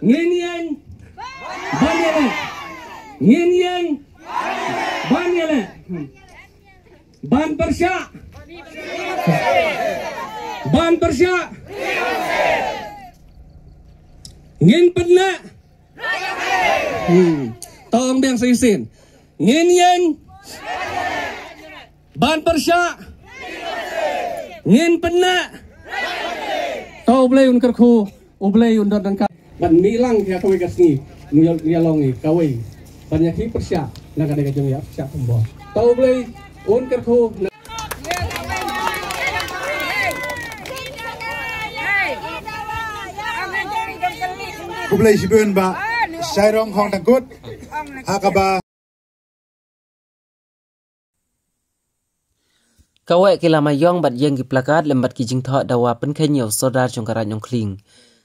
Ngien yang Banyale Ngien yang Banyale Ban Persya Ban Persya Ngien Penna Tolong biang seisin Ngien yang Ban Persya Ngien Penna Tau boleh un kerku boleh un dan ka ban milang ya kawai kasni nialongi kawai banyak hi Persya nak ada kajong ya Persya kumbo tau boleh un kerku Kublai sibun ba Sairong Hong Tangkut Hakaba Kawai kila mayong bat yang ki plakat lembat ki jingtho dawa penkenyo sodar jongkarat nyong kling.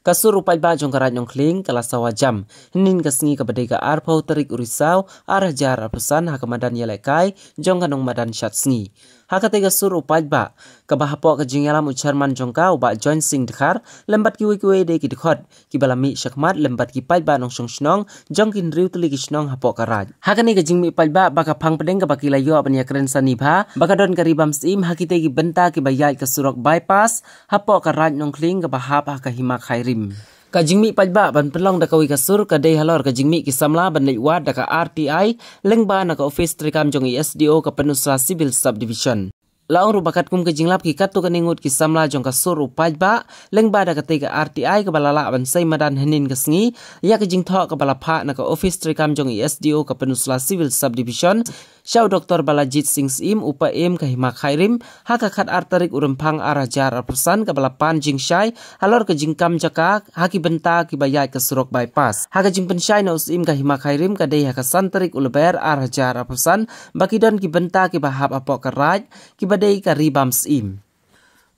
Kasur upai ba jongkarat nyong kling kala sawa jam. Hinin kasngi ka badai ka arpau terik urisau arah jar apusan hakamadan yalekai jong kanong madan syat sngi. Hakate kasur upai ba kabahapok ka jingyalam ucarman jongka uba join sing dekhar lembat ki wiki de ki dekhot ki balami syakmat lembat ki pai ba nong shnong jong kin riu teli ki shnong hapok karaj. Hakane ka jingmi pai ba baka phang pedeng ka baki layo apanya keren sanibha baka don ka ribam sim hakite ki benta ki bayai ka surok bypass hapok karaj nong kling ka bahap ka himak khairim. Ka jingmi pajba ban pelong da kawi kasur ka dei halor ka jingmi ki samla ban leiwa da ka RTI lengba na ka office trikam jong SDO ka penusra civil subdivision. Laong rubakat kum ke jinglap ki katu ka ningut ki samla jong ka suru pajba lengba da ka tei ka RTI ka balala ban sai madan henin ka sngi ya ka jingtho ka balapha na ka office trikam jong SDO ka penusra civil subdivision. Syau Dr. Balajit Singh Sim upa em ka himak khairim haka khat artarik urempang arajar arpusan ka balapan jingsyai halor ka jingkam jaka haki benta ki bayai ka surok bypass haka jingpensyai na usim ka himak khairim ka dei haka santarik uleber arajar arpusan bakidon ki benta ki bahap apok karaj ki badai ka ribam sim.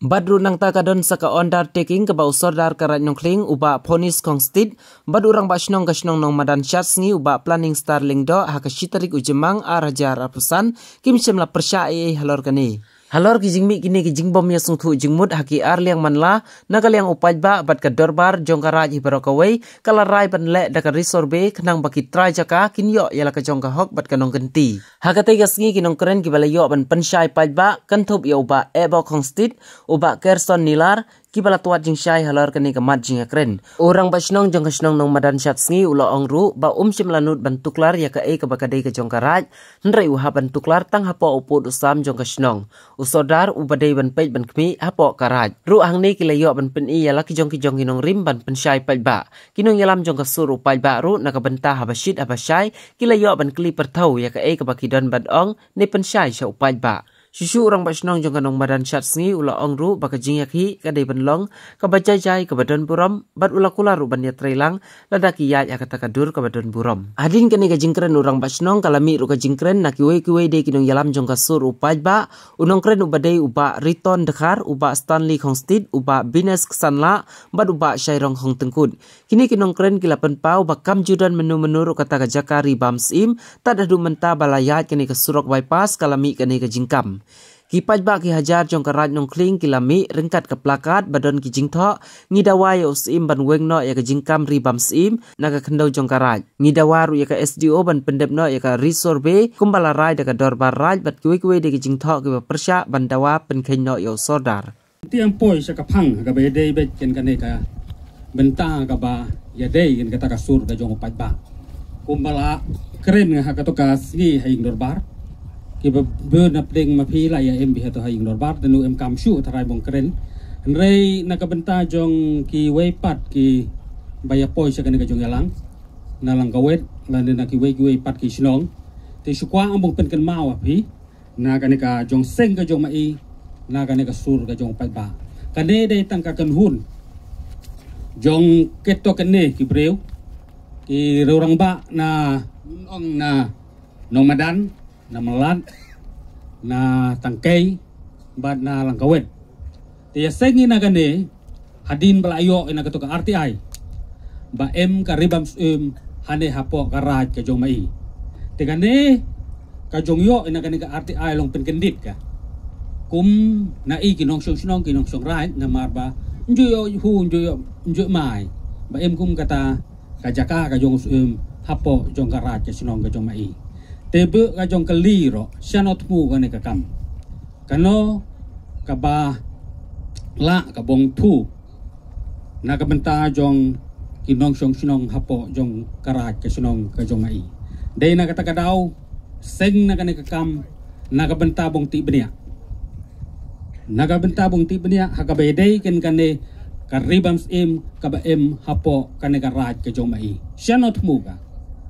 Badru nang takadon saka undertaking ke bau sordar karat nyongkling uba ponis kongstit bad urang basnong kasnong nong madan syatsngi uba planning starling do haka shitarik ujemang arajar apusan kim semla persya halor kani. Halor ki jingmi kini ki jingbom ya sungthu jingmut haki arliang manla nakaliang upajba bat ka dorbar jongkaraj hibarokawai kala rai ban le daka risorbe kenang baki trai jaka kinyo yala ka jongka hok bat kanong genti. Hakate gasngi kinong keren ki balayo ban pensyai pajba kanthop ya uba ebo kongstit uba kerson nilar kibala tuat jing syai halor kani ka mat jing akren. Orang basnong jong kasnong nong madan syatsngi ulo ongru ba simlanut bantuklar ya ka ka bakadei ka jongkaraj nrei uha bantuklar tang hapo uput usam jong kasnong. Usodar ubadei ban pej ban kmi hapo karaj. Ru hangni kilayo ban pen i yala kijong kinong rim ban pensyai pajba. Kinong yalam jong kasur upajba ru nakabenta habashit habashai kilayo ban kli pertau ya ka bakidon ban ong ni pensyai sya upajba. Susu orang basnong jong kanong madan syatsngi ula ongru baka jingyak hi kadai benlong kabajajai kabadon burom bat ula kula ru ban yatreilang ladaki yat yakata kadur kabadon burom. Adin kani ka jingkren orang basnong kalami ru ka jingkren nakiwe de kinong yalam jong kasur upajba unong kren ubadei uba riton dekhar uba Stanley Kongstit uba Bines Ksanla bat uba Syairong Hong Tengkut. Kini kinong kren kilapan pau bakam judan menu ru kata ka jakari bamsim tak dadu menta balayat kani ka surok bypass kalami kani ka jingkam. Kipaj ba ki hajar jong karaj nong kling kilami ringkat ke plakat badon ki jingtho ngidawai usim ban wengno ya ka jingkam ribam sim naga kendau jong karaj ngidawaru ya ka SDO ban pendepno ya ka risorbe kumbala rai da ka dorbar raj bat kuwe de ki jingtho ki persya ban dawa penkenno yo sordar tiang poi sa kapang ka bedei bet ken kane ka benta ka ba ya dei ken kata ka sur ka jong paj ba kumbala keren nga ka to ka sgi haing dorbar kiba bernap deng mapi la ya em bihato haing dorbar tenu em kamshu tarai bong keren rei nakabenta jong ki weipat ki baya poi sa kanega jong yalang nalang kawet lan na ki weipat ki snong te sukwa ambong pen ken mau api na kanega jong seng ka jong mai na kanega sur ka jong pai ba kane dei tangka kan hun jong keto kene ki breu ki rorang ba na ong na nomadan na melat na tangkay bad na langkawet tiya sengi na gani hadin balayo ina kato ka RTI ba em ka ribam hane hapo karaj ka jong mai te gani ka jong yo ina gani ka RTI long penkendit ka kum na i kinong song kinong song right na marba njo hu njo mai ba em kum kata kajaka ka jong hapo jong karat ke sinong ka jong mai tebe ka jong kaliro syanot mu ka ne ka kam kano ka ba la ka bong tu na ka benta jong kinong sinong hapo jong karat ke sinong ka jong mai dei na kata ka daw seng na ka ne ka kam na ka benta bong ti benia naga benta bong ti benia hakabedei ken kane karibams kaba hapo kane karaj ke jong mai syanot muga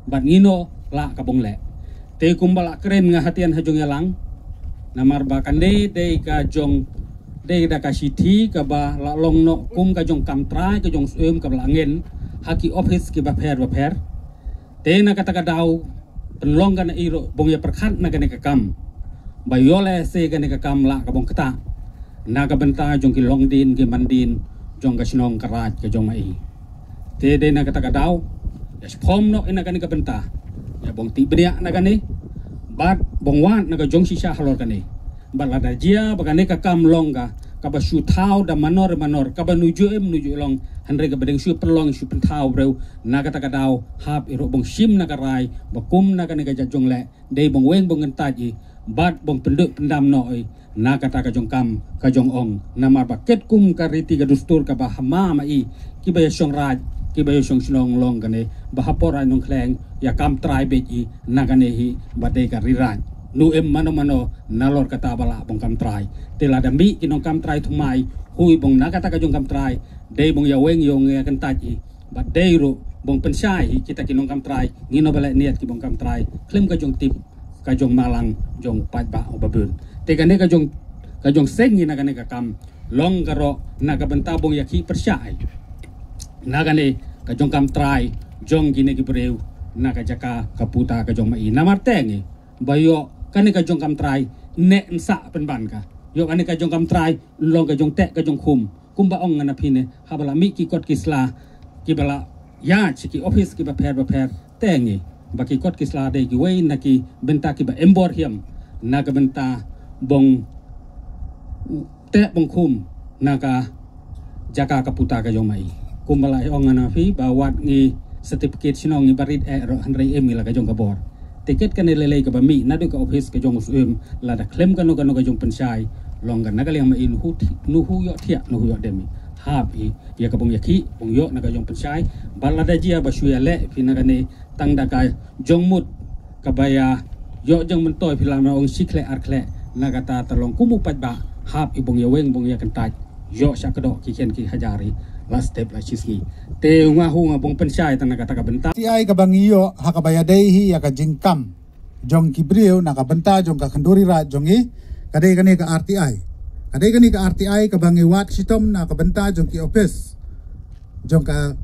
bat ngino la kabong le te kumbala keren nga hatian hajong yalang namar ba kande de ka jong de da ka siti ka ba la long no kum ka jong kamtra ka jong ka langen haki office ki ba pher te na kata ka daw penlong kana iro bong ya perkhat na kane ka kam bayole se kane ka kam la kabong kata naga benta jong ki long din ki mandin jong ka sinong karat ka jong mai te de na kata ka daw yes pom no ina ka benta ya bong ti bria na kani bat bong wan na ka jong sisa halor kani bala da jia bagane ka kam long ka ba shu thau da manor ka ba nuju long hanre ka badeng shu perlong shu pentau breu na kata ka daw hap iro bong sim na ka rai ba kum na kani ka jong le de bong weng bong ngentaji bat bong penduk pendam noi na kata ka jong kam ka jong ong namar ba ket kum kariti ka dustur ka ba hama mai ki ba yong raj ki ba yong sinong long kane ba hapor ai nong kleng ya kam trai be i na kane hi ba de ka riran nu mano nalor kata bala bong kam trai tela dambi kinong kam trai thumai hui bong na kata ka jong kam trai de bong ya weng yong ya kan taji ba de ro bong pensai kita kinong kam trai ngino bala niat ki bong kam trai klem ka jong tip ka jong malang jong pat ba obabun te kane ka jong seng ni na kane ka kam long karo na ka bentabong yaki persyai na kane ka jong kam trai jong gine ki breu na ka jaka kaputa ka jong mai na marteng bayo kane ka jong kam trai ne nsa penban ka yo kane ka jong kam trai long ka jong te ka jong kum ba ong na pine habala mi ki kot kisla ki bala ya ki office ki ba pher tengi baki kot kisla de ki wei na ki benta ki ba embor hiam na ka benta bong te bong kum na ka jaka kaputa ka jong mai kumbala ong na fi ba wat ngi certificate sinong ngi barit ro hanre la ka jong ka bor tiket kan lele ka ba mi na do ka office ka jong la da klem ka no ka jong pensai long kan na ka liang ma in nu hu yo thia nu hu yo demi hap i ya ka bong yaki bong yo na ka jong pensai bala da jia ba shuya le fi na ka ne tang da ka jong mut ka ba ya yo jong mentoy pila ma ong sikle arkle na kata terlong kumu pat ba hap ibong ya weng bong ya kentaj yo sya kedo ki ken ki hajari last step la chisgi te unga hu nga bong pensai tan kata ka benta ti ai ka bangiyo hakabaya dei ya ka jingkam jong kibriu na ka benta jong ka khanduri ra jongi kadai kane ka RTI ka bangi wat sitom na ka benta jong ki office jong ka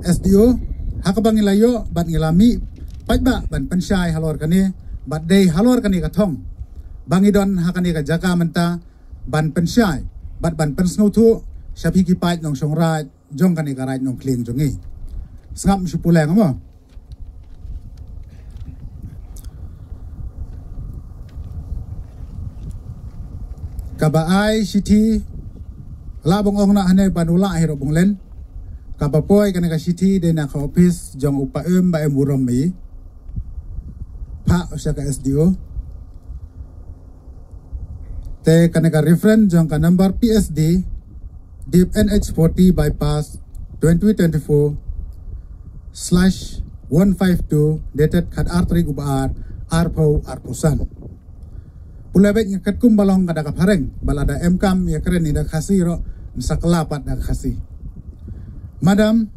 SDO hakabangi layo bat ngilami pat ba ban pensai halor kane bat dei halor kane ka thong bangidon hakane ka jaka menta ban pensai bat ban pensno thu shapi ki pat nong song ra jong kane ka right nong kling jongi sngam supuleng mo kabaai city labong ong na hane panula hero bong len kabapoy kane ka city de na ka office jong upa ba emurom mi pa sa ka SDO te kane ka reference jong ka number PSD deep NH40 bypass 2024/152 dated kat R3 gubar arpusan pulabet ngakat kumbalong kada kapareng balada MKM ya keren ni dak khasiro sakalapat dak khasi. Madam,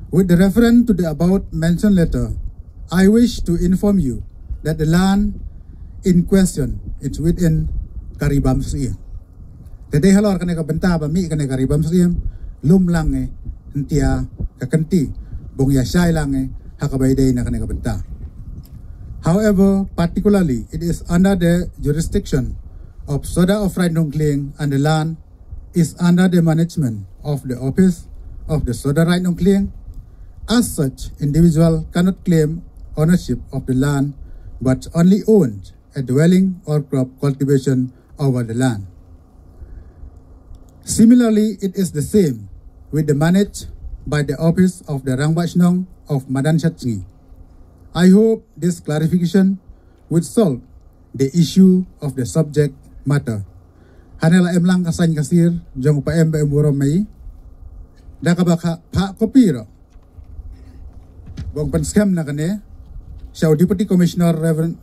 with the reference to the above mentioned letter, I wish to inform you that the land in question is within Karibam Siem. Tede halor kane ka benta ba mi kane Karibam Siem lum lang hentia kakenti bong ya syai lang hakabay day na kane ka benta. However, particularly it is under the jurisdiction of Soda of Right Nong Kling and the land is under the management of the office of the Soda Right Nong Kling. As such, individual cannot claim ownership of the land but only owns a dwelling or crop cultivation over the land. Similarly, it is the same with the managed by the office of the Rangbach Nong of Madan Chatsi. I hope this clarification would solve the issue of the subject matter. Hanela emlang kasan kasir jong pa embe umuro mai. Dakabaka pa kopiro. Bong penskam na kane. Siya Deputy Commissioner Reverend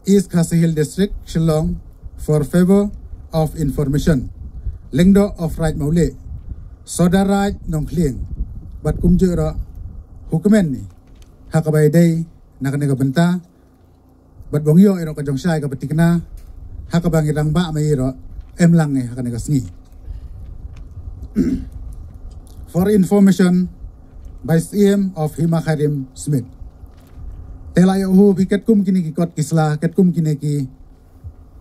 East Khasi Hill District, Shillong, for favor of information. Lengdo of right maule. Saudara nong kling. Bat kumjura hukumen ni. Hakabay day nakaniga benta. Bat bongyo iro kajong siyay kapatikna. Hakabang ilang ba may iro emlang eh hakaniga sngi. For information, Vice EM of Himakarim Smith. Telayo hu biket kum kini ki kot kisla ket kum kini ki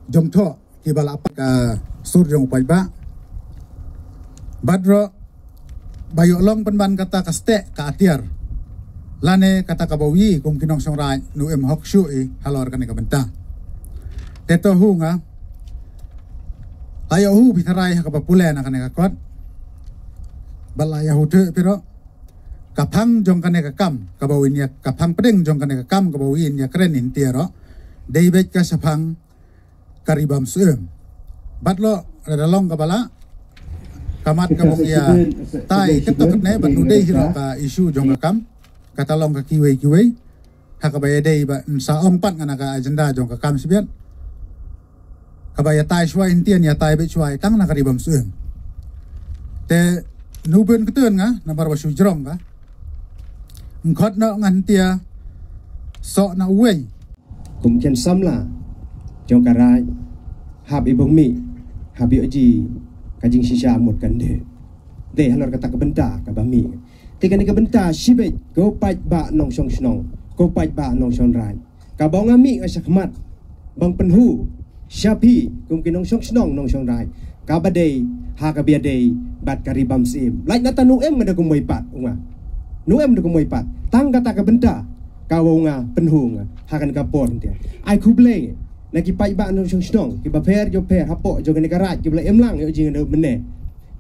jongtho ki balapak sur jong paiba. Badro bayo long penban kata kaste ka atiar. Lane kata kabawi kum kinong song rai nu em hok shu e halor kan ka benta. Teto hu nga ayo hu bitarai ka papule na kan ka kot. Balaya hu te pero kapang jong kane ka kam kabawin ya kapang pedeng jong kane ka kam kabawin ya keren intiero David ka sapang karibam suem batlo ada long kabala kamat kabong ya tai ketok ne batu dei hiro ka isu jong ka kam kata long ka kiwe hakabaya dei ba sa ongpat ngana ka agenda jong ka kam sibian kabaya tai shwa intian ya tai be shwa tang na karibam suem te nuben ketun nga na barwa shu jrong ka ngkot na ngan tia so na uwe cũng chân xăm là trong cả rai hạp y bông mì hạp y gì cả chính sĩ một cần để halor kata kebenta ka bami te kan kebenta sibe go pait ba nong song snong go pait ba nong song rai ka bong ami asakmat bang penhu syapi kum kinong song snong nong song rai ka badei ha ka biadei bat karibam sim like nata nu em ada kumoi pat unga nu em ada kumoi pat tang kata kebenta kawonga penhunga hakan kapor dia ai kuble na ki pai ba no song snong ki ba per jo per hapo jo kan karat ki bla em lang yo jing no mene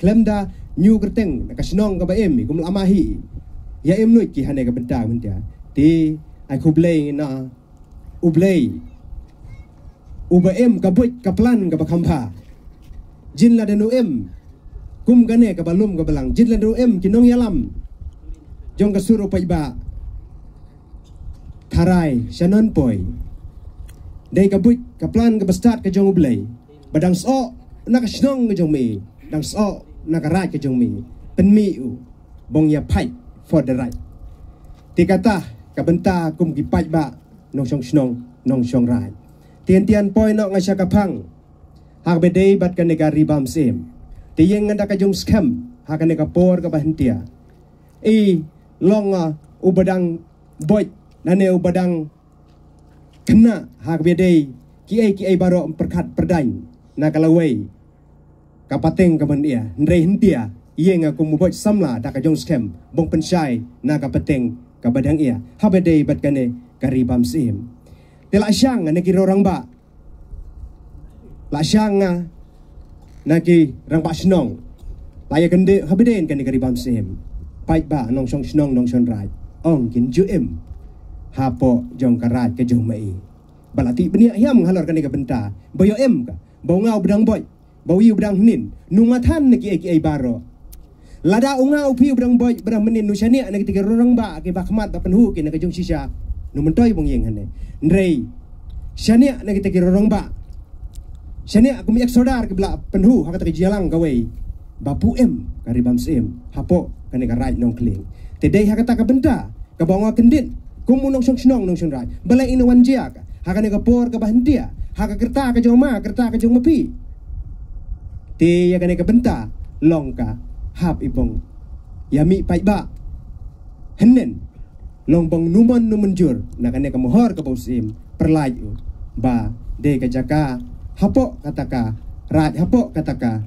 klemda nyu kerteng na ka snong ka ba em kum amahi ya em nuit ki hane ka benta men dia ti ai kuble na uble uba em ka buit ka plan ka ba khampa jin la denu em kum gane ka balum ka balang jin la denu em kinong yalam jong ka suru pai ba Tarai, Shannon Poi. Day kabut, kaplan, kabastat, kajong ublay. Badang so, nakasnong kajong mi. Dang so, nakarat kajong mi. Penmi u, bong ya pipe for the right. Tikata, kabenta, kum kipat ba, nong song snong, nong song right. Tian poi no nga siya kapang. Hak beday bat ka nega ribam sim. Tiyeng nga kajong scam, hak ka nega por ka bahentia. Long ubadang boy nane ubadang kena hak bedai ki baro perkat perdain na kalawai kapateng kaman ia ndrei hentia yenga kum boj samla da ka jong scam bong pensai na kapateng kabadang ia ha bedai bat kane karibam sim tela syang na ki rorang ba la syang na ki rang ba snong laya kende ha beden kane karibam sim pai ba nong song snong nong son rai ong kin ju em hapo jong karat ke jong mai balati benia hiam halor kan ka benta boyo em ka bau ngau bedang boy bau yu bedang nin numatan neki ai baro lada ungau pi bedang boy bedang menin nu syania neki tiga orang ba ke bakmat ba penhu ke ka jong sisa nu mentoy bong yeng hane ndrei syania neki tiga orang ba syania aku mi eksodar ke bla penhu hakata ke jalang gawe bapu em karibam sem hapo kan ka rai nong kling tedei hakata ka benta ka bau kendit kumu nong song snong nong song rai balai ina wanjia ka hakan ka por ka bahentia haka kerta ka joma kerta ka joma pi te ya kan ka benta long ka hap ibong yami pai ba henen long bong numan numenjur na kan ka mohor ka bosim perlai ba de ka jaka hapo kataka rat hapo kataka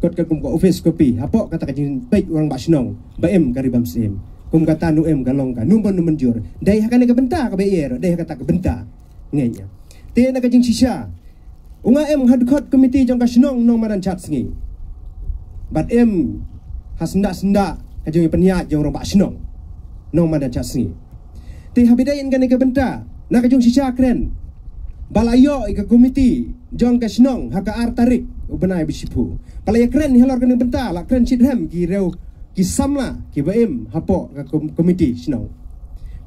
kot ka kum ko office kopi hapo kataka jin pek orang ba snong ba em karibam sim kum kata nu em galong ka numban menjur dai hakan ka benta ka bayer dai kata ka benta ngenya te na ka jing sisa unga em hadkot committee jong ka snong nong maran chat sngi bat em hasnda ka jong penya jong ro ba snong nong madan chasni te habidain kan ke benta na ka jong sisa kren balayo ika komiti jong ka snong haka ar tarik ubenai bisipu palaya kren helor kan benta la kren chidhem ki reu ki samla ki baem hapo ka komiti snong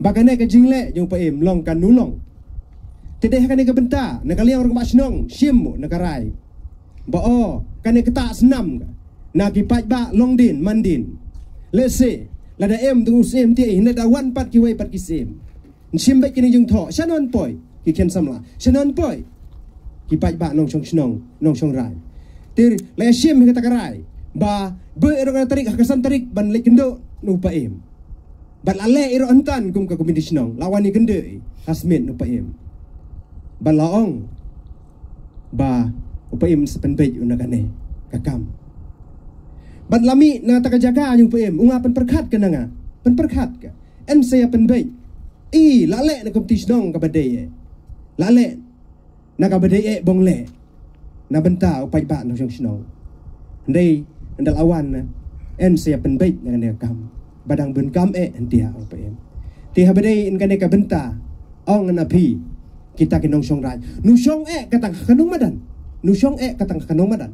bagane ka jingle jong paem long kan nulong tede kan ke benta na kaliang orang snong sim na karai ba o kan ke ta senam na ki paj ba long din mandin lese lada em tu sem ti hin da wan pat ki wei pat ki sem sim ba kini jung tho shanon poi ki ken samla shanon poi ki paj ba nong chong snong nong chong rai tir le sim ka takarai ba be ero ka tarik ka san tarik ban le kendo nu pa em bat ale ero antan kum ka komiti snong lawan ni kende hasmen nu pa em ba laong ba upa em sepenbej unagane kakam ban lami na takajaga yung PM unga penperkhat ka na nga penperkhat ka en saya penbej I lale na komtis dong ka badeye lale na ka badeye bongle na benta upay ba no siyang sinong ndey ndal awan na en saya penbej na nga kam badang bun kam entia UPM ti habadey en kane ka benta ong na pi kita kinong siyong ray nu siyong katang kanong madan nu siyong katang kanong madan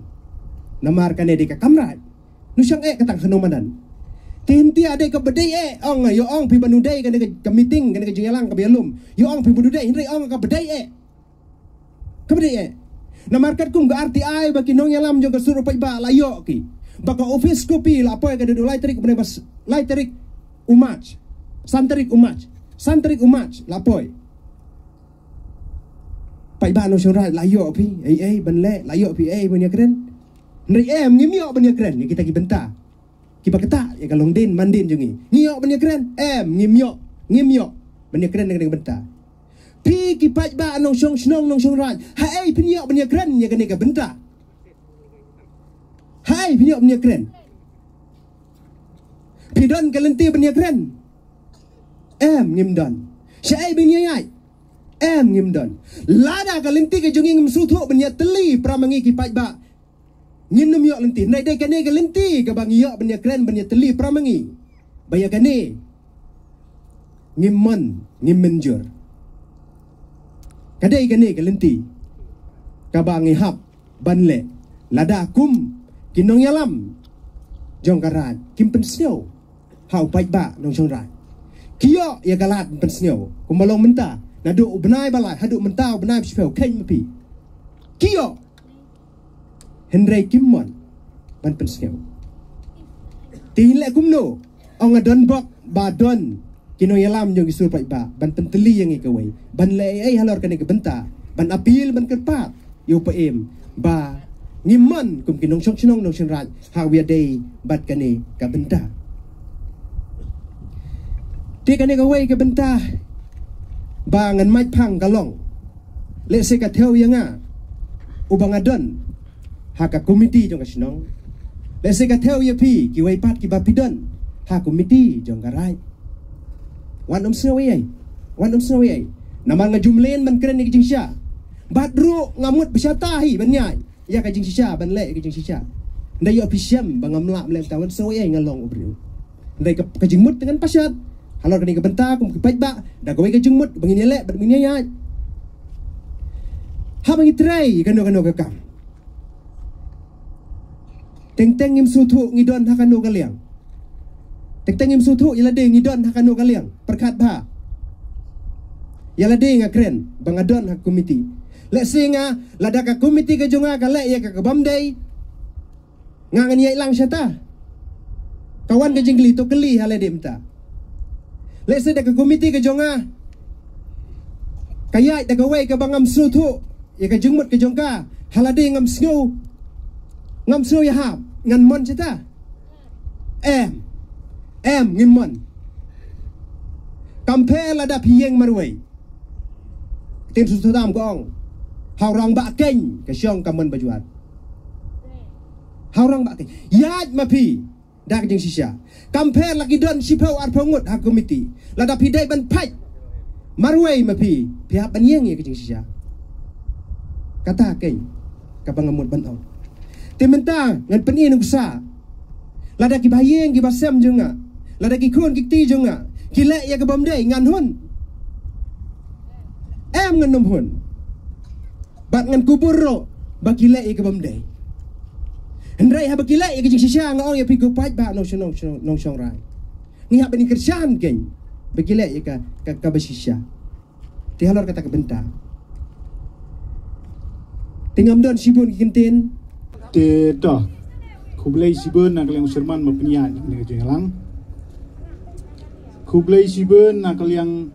namar kane di ka kamrat nu siyang katang hanomanan tinti ade ka badai ong yo ong pi banudai kan ka meeting kan ka jingalang ka bialum yo ong pi banudai hindri ong ka badai ka badai na market kum ga RTI baki nong yalam jong ka suruh pai ba layo ki baka office ko pi la poy ka du laiterik bane bas laiterik umach santerik umach la poy pai ba no syurat layo pi ban le layo pi punya keren Nri ngimyo banya keren ni kita ki benta. Ki paketa ya kalong din mandin jungi. Ngimyo banya keren ngimyo banya keren dengan benta. Pi ki paj ba nong song snong nong song raj. Hai pinyo banya keren ya kan ka benta. Hai pinyo banya keren. Pidon kalenti banya keren. Ngimdon. Syai banya yai. Ngimdon. Lada kalenti ka jungi ngimsutho banya teli pramangi ki paj ba. Nginum yok lenti nai dai kane ke lenti ke bang yok banya keren banya teli pramangi baya kane ngimmenjur kadai kane ke lenti ka bang ihap banle lada kum kinong yalam jong karat kim pensio hau pai ba nong chong rai kio ya galat pensio kumalong menta nadu benai balai hadu mentau benai pspel ken mapi kio Henry Kimmon ban pensio tinle kumno ong adon bok badon kino yalam jong isul pai ba ban penteli yang ikawai ban le halor kan ke benta ban apil ban kerpat yo PM ba ngimon kum kinong chong chnong nong chenrat ha wi day bat kane ka benta ti kane ka wai ka benta ba ngan mai phang kalong le se ka theo yanga ubang adon haka komiti jong kasinong lese ka theo ye pi ki wai pat ki bapidon ha komiti jong garai wan snowi naman nga jumlen man kren ni jing sya badru ngamut besyatahi banyai ya ka jing sya ban le ka jing sya ndai yo pisyam bangamla mlem tawan snowi ngalong obru ndai ka jing mut dengan pasyat halor ka ni ka benta kum ki paj ba da ka wai ka jing mut bangin le bat bangin ya ha bangi trai kano ka kam Teng-teng ngim sutu ngidon hakanu kaliang. Teng-teng ngim sutu yalade ngidon hakanu kaliang. Perkat ba. Yalade nga kren bangadon hak komiti. Lek singa lada ka komiti ka jonga ka lek ya ka bamday. Nga ngani ilang syata. Kawan ka jingli to keli halade mta. Lek se da ka komiti ka jonga. Kayai da ka wai ka bangam sutu ya ka jengmut ka jongka halade ngam snow ngam snow ya hab ngan mon cita ngimon kampel ada pieng marway tim susudam gong haurang ba keng ke syong kamon bajuat haurang ba keng yaj mapi dak jing sisya kampel lagi don sipau arpongut hak komiti lada pidai ban pai marway mapi pihak banyeng ya ke jing sisya kata keng kapangamut ban ong Timentang ngan penin usa. Lada ki bayeng ki basem junga. Lada ki kun ki ti junga. kile ya ke bom dei ngan hun em ngan num hun bat ngan kubur ro ba kile ya ke bom dei hendrai ha ba kile ya ke jing shisha ngong ya pi ku pai ba nong shong rai ni ha bani kerjaan gen ba kile ya ka ba shisha ti halor kata ke benta tingam don sibun kintin te to kublai sibun nak yang Sherman mapenya ni ke jelang kublai sibun nak yang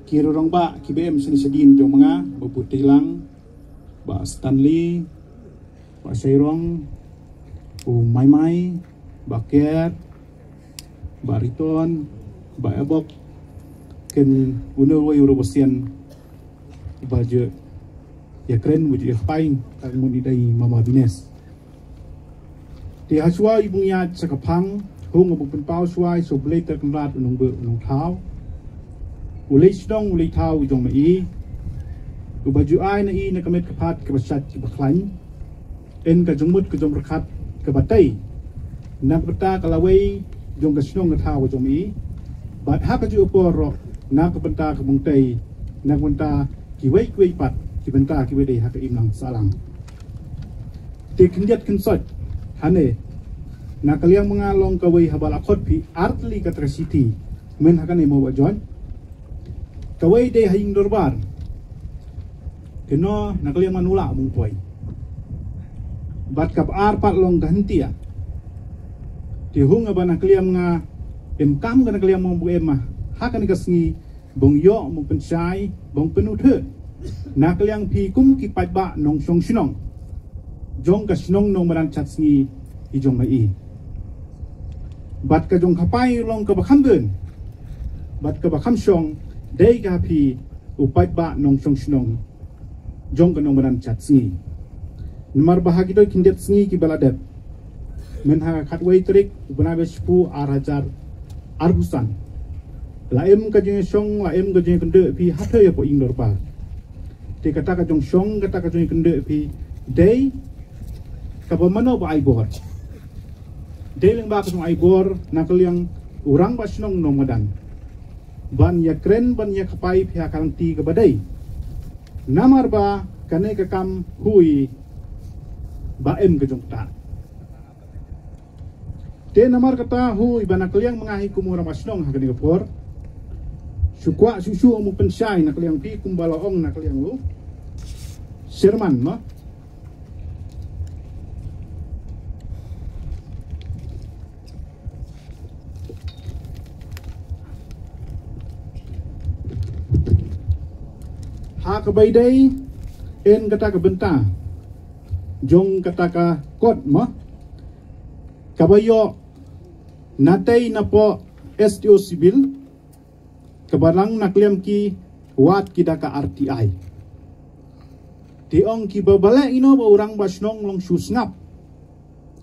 kiro rong ba KBM sini sedin jong mga baputih lang ba Stanley ba Sairong Mai ba Ker ba Riton ba Ebok ken unur wa Eurobosian ba je ya keren wujud paing kang muni dai mama bines di haswa ibung ya sakapang hung abu pen pau swai so blei ter kamrat unong be unong thau ulei sidong ulei thau jong mai u baju ai na i na kamet kapat ke basat ke baklan en ka jongmut ke jong rakat ke batai nak beta kalawei jong ka sidong ka thau jong mai bat ha ka ju por nak benta ke mungtai nak benta ki wei kwei pat ki benta ki wei dei ha ka imlang salang te kinjat kinsot hane nak kalian mengalong kawai habal akot pi artli katra city men hakane mo bajon kawai de haing dorbar keno nak kalian manula mung poi bat kap ar pat long gantia ti hung aba nak kalian nga emkam kana kalian mo bu emah hakane kasngi bong yo mung pensai bong penu the nak kalian pi kum ki pat ba nong song sinong jong ka sinong nong maran chat sngi ijong mai bat ka jong kapai long ka bakham den bat ka bakham song dei ga pi upat ba nong song sinong jong ka nong maran chat sngi numar bahagi doi kindet sngi ki baladet men ha khat wei trik bana bespu arajar arbusan laem ka jong song laem ka jong kende pi hathe ya po ingdor ba te kata ka jong song kata ka jong kende pi dei ka pamano ba ai bor deling ba kasong aibor nakal yang urang ba sinong nomadan ban ya kren ban ya kapai pihak karanti ke badai namar ba kane ka kam hui ba em ke jongta te namar kata hui ba nakal yang mengahi kumura masinong hakani ke por sukwa susu mu pensai nakal yang pi kumbalaong nakal yang lu Sherman no ha ka bai dai en kata ka benta jong kata ka kot ma kabayo natai na po STO sibil kabarang nakliam ki wat kita ka RTI tiong ki babala ino ba urang basnong long susngap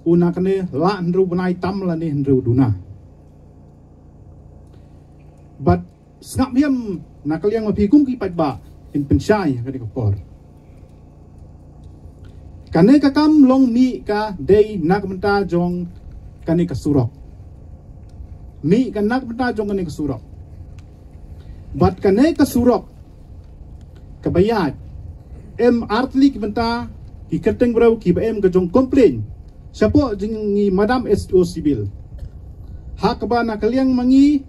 una kane la ndru banai tam la ne ndru duna but ngap hiam nakaliang mapikum ki pat ba in pensai ka di kapor kane ka kam long mi ka dei nak menta jong kane ka surok mi ka nak menta jong kane ka surok bat kane ka surok kabayat em artli ki menta ki keteng brau ki ba em ka jong komplain siapa jengi madam SO sibil hak ba nakaliang mangi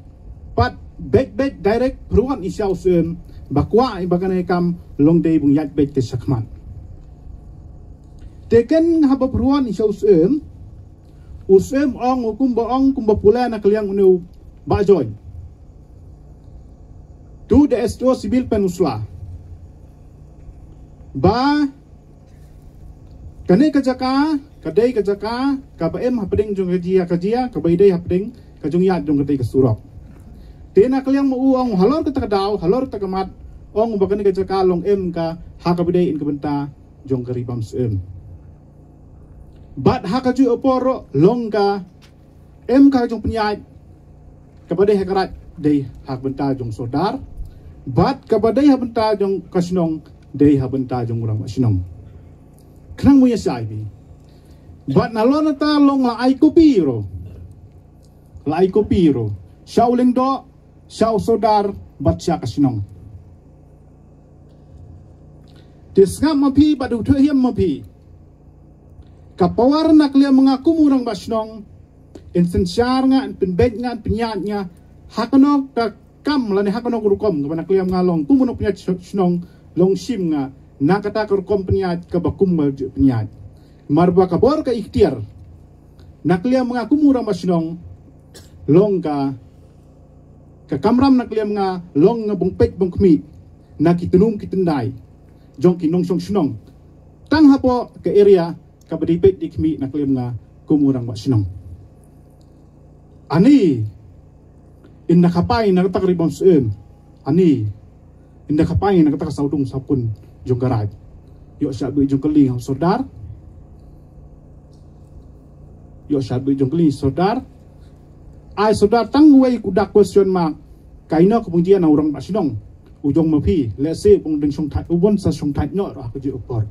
pat back direct peruan isau sem bakwa ibagane kam long day bung yat bet ke sakman teken haba peruan isau sem usem ong hukum ba ong kumba pula na kaliang unu ba join tu de SO sibil penusla ba kane kajaka kadai kajaka ka ba em hapding jong kajia ka baidai hapding ka jong yat jong kadai ka surok tena kaliang mo uang halor ka takadaw halor takamat ong bagani ka jaka long em ka hakabidai in kabenta jong karibam sem bat hakaju oporo long ka em ka jong penyai kabadai hakarat dei hakbenta jong sodar bat kabadai habenta jong kasnong dei habenta jong urang masinong kanang mo ya saibi bat nalona ta long la ai kopiro Shauling do Syau saudar baca kasinong. Disngap mapi badu tuhiam mapi. Kapawar nak liam mengaku murang basinong. Insensyar nga, penbet nga, penyat nga. Hakanok ka kam lani hakanok rukom. Kapanak liam ngalong. Kumunok penyat sinong long sim nga. Nakata rukom penyat kabakum penyat. Marba kabor ka ikhtiar. Nak liam mengaku murang basinong. Long ka kamram nak liam nga long nga bungpet bungkmit na kitunum kitendai jong kinong song sinong tang hapo ke area kabadipet dikmi nak liam nga kumurang wa sinong ani inna kapai na katak ribon suem ani inna kapai na katak saudung sapun jong garaj yo sabu jong keli saudar yo sabu jong keli saudar ai saudar tangway kudak question mark kaina kemudian orang basinong ujong mapi let's say pung deng song thai ubon sa song thai no ra ke upor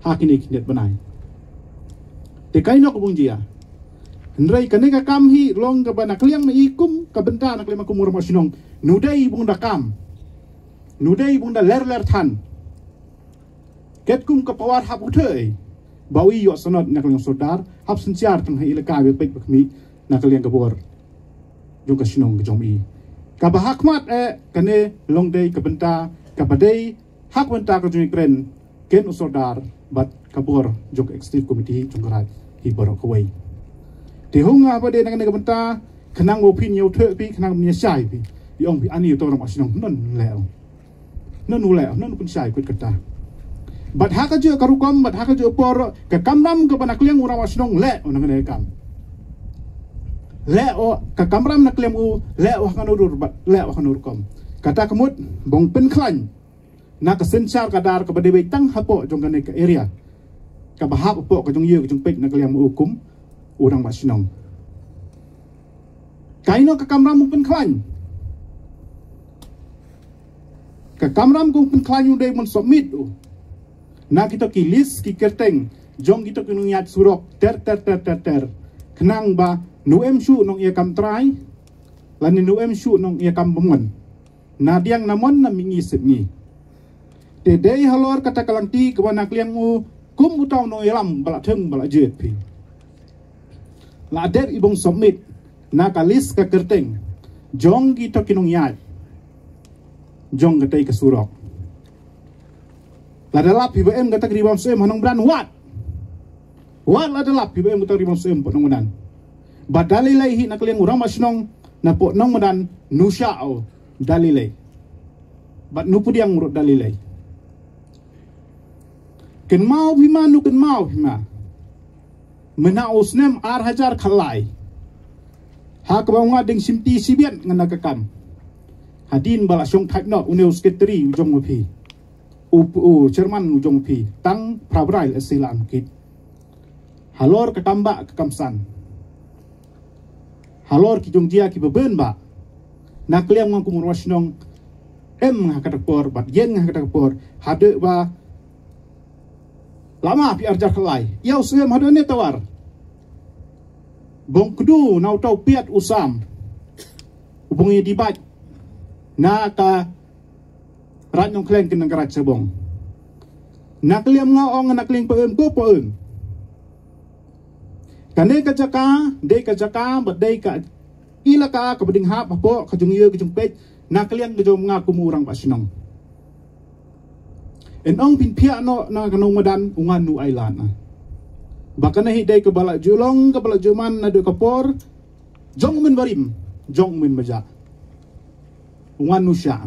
hakini kinet banai te kaina kemudian hendrai kane ka kam hi long ka bana kliang me ikum ka benta nak lema kumur basinong nudai bung da kam nudai bung da ler than ket kum ka pawar hapu thei bawi yo sanot nak liang saudar hap sensiar tang hai ilaka be pek bakmi nak liang kabor jong kasinong jong mi kabahakmat kane long dei kabenta kabadei hak benta ka jong kren ken saudar bat kabor jong executive committee jong garat hi borok kawai te hunga ba de nak kabenta khanang opin yo the pi khanang mi sai pi yong pi ani to ram kasinong non leo non pun sai kut kata bat haka je karukom bat haka je por ka kamram ka banakliang ura wasnong le onang ne kam le o ka kamram nakliam u le o kanurur bat le o kanurkom kata kemut bong pen klan na ka sensar kadar ka badebe tang hapo jong ka area ka bahap po ka jong ye ka jong pek nakliam u kum urang wasnong kaino ka kamram pen klan ka kamram ku pen klan yu de mon submit na kita kilis ki kerteng jong kita kinuyat surok ter kenang ba nuem shu nong ia kam trai lani nuem shu nong ia kam bemen na diang namon na mingi setni te dei halor kata kalangti ke wana kliang u kum utau no ilam bala theng bala jet pi la der ibong submit na kalis ka kerteng jong kita kinuyat jong gatai ka surok ladalap PBM kata ribam sem hanong bran wat ladalap PBM kata ribam sem potong medan badalilai hi nak liang urang masnong na potong medan nusyao dalilai bat nupu diang urut dalilai ken mau bima nu ken mau bima mena usnem ar hajar khalai ha ka bang ding simti sibian ngana kakam hadin bala syong thakno uneu sekretari ujong mapi Chairman ujong pi tang prabrail asilan kit halor ke kamba ke kamsan halor ki jong dia ki beben ba nak liam ngong kumur wasnong ha katakpor bat yen ha katakpor hade ba lama pi arjar kelai yau sem hade ne tawar bong kudu nau tau piat usam ubungi dibat na ka rat nong kleng kin ngarat sebong nakliam ngaong nakling peum ko peum kane ka jaka bat dei ka ilaka ka beding hap apo ka jung ye ka jung pet nakliam ka jong ngaku murang pasinong en ong pin pia no na kanong madan ungan nu island bakana hi dei ka bala julong ka bala juman na do kapor jong men barim jong men baja ungan nu sya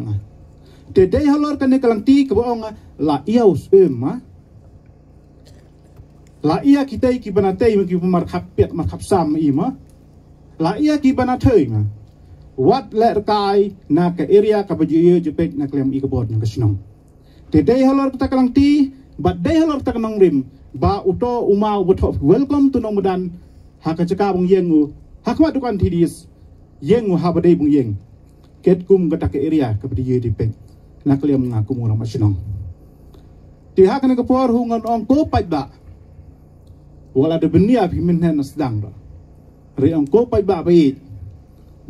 te dei halor kane kalanti ke boong la iaus la ia kita ki banatei ki markhap pet markhap sam ima la ia ki banatei nga wat le kai na ke area ka bajiye jepek na klem i kebot ng kasnong te dei halor ta kalanti but dei halor ta kanong rim ba uto uma woto welcome to nomudan hakachaka bong yengu hakwa dukan tidis yengu habadei bong yeng ket kum gata ke area ka bajiye jepek nak liam ngaku murang masinong tiha kana kapor hungan ong ko pai ba wala de benia pi min hen sedang do ri ong ko pai ba bai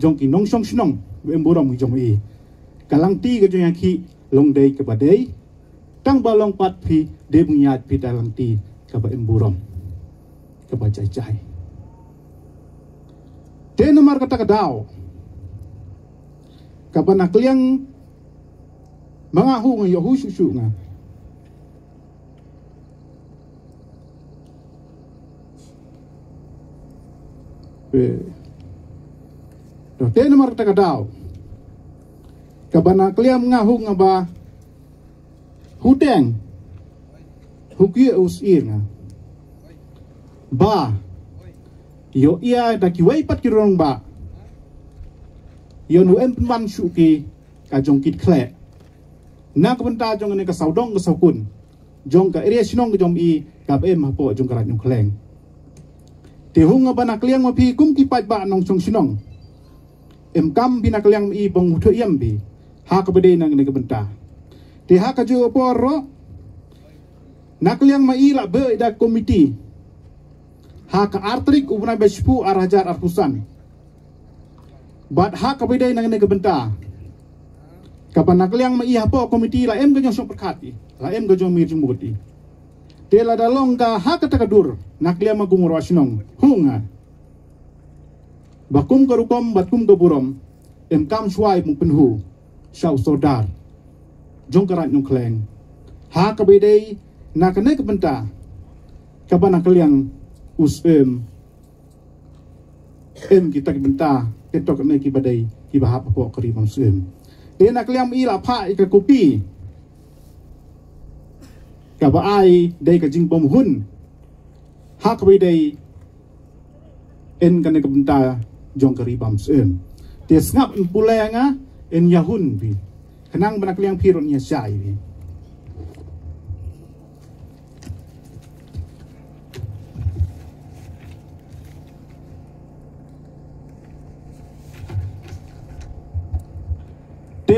jong ki nong song snong emburom jong e kalang ti ga jong ki long dei ke badai tang balong pat phi de bunyat pi dalang ti ka ba emburom ka ba chai chai te nomor kata ka dau ka ba nakliang mga hu ng yohu susu nga te nomor kata ka dau ka ba nakliang nga hu nga ba huteng hukia usir nga ba yo ia da kiwai pat kirong ba yo nu em wan shu ki ka jong kit khle na ka banta jong ne ka saudong ka saukun jong ka area sinong jong i ka em ha po jong ka nyong kleng te hunga ba nakliang ma pi kum ki pat ba nong song sinong em kam bi nakliang i bong thu yam bi ha ka bede nang ne ka banta te ha ka jo poro nakliang ma i la be da komiti hak artrik ubna bespu arajar arpusan bat hak kabidai nang ne gebenta kapan nakliang ma iya po komiti la em ganyo so perkati la em ganyo mir jumuti tela dalong ka hak takadur nakliang ma gumur wasinong hunga bakum karukom batum kaburom em kam swai mung penhu sau sodar jong karat nyong kleng hak kabidai nakane gebenta kapan nakliang us em kita benta ketok ne ki badai ki bahap po kari bang sem te nak liam i la pha i ka kopi ka ba ai dei ka jing bom hun ha ka dei en ka ne ka benta jong kari bang sem te ngap pulenga en yahun bi kenang banak liang piron nya sai bi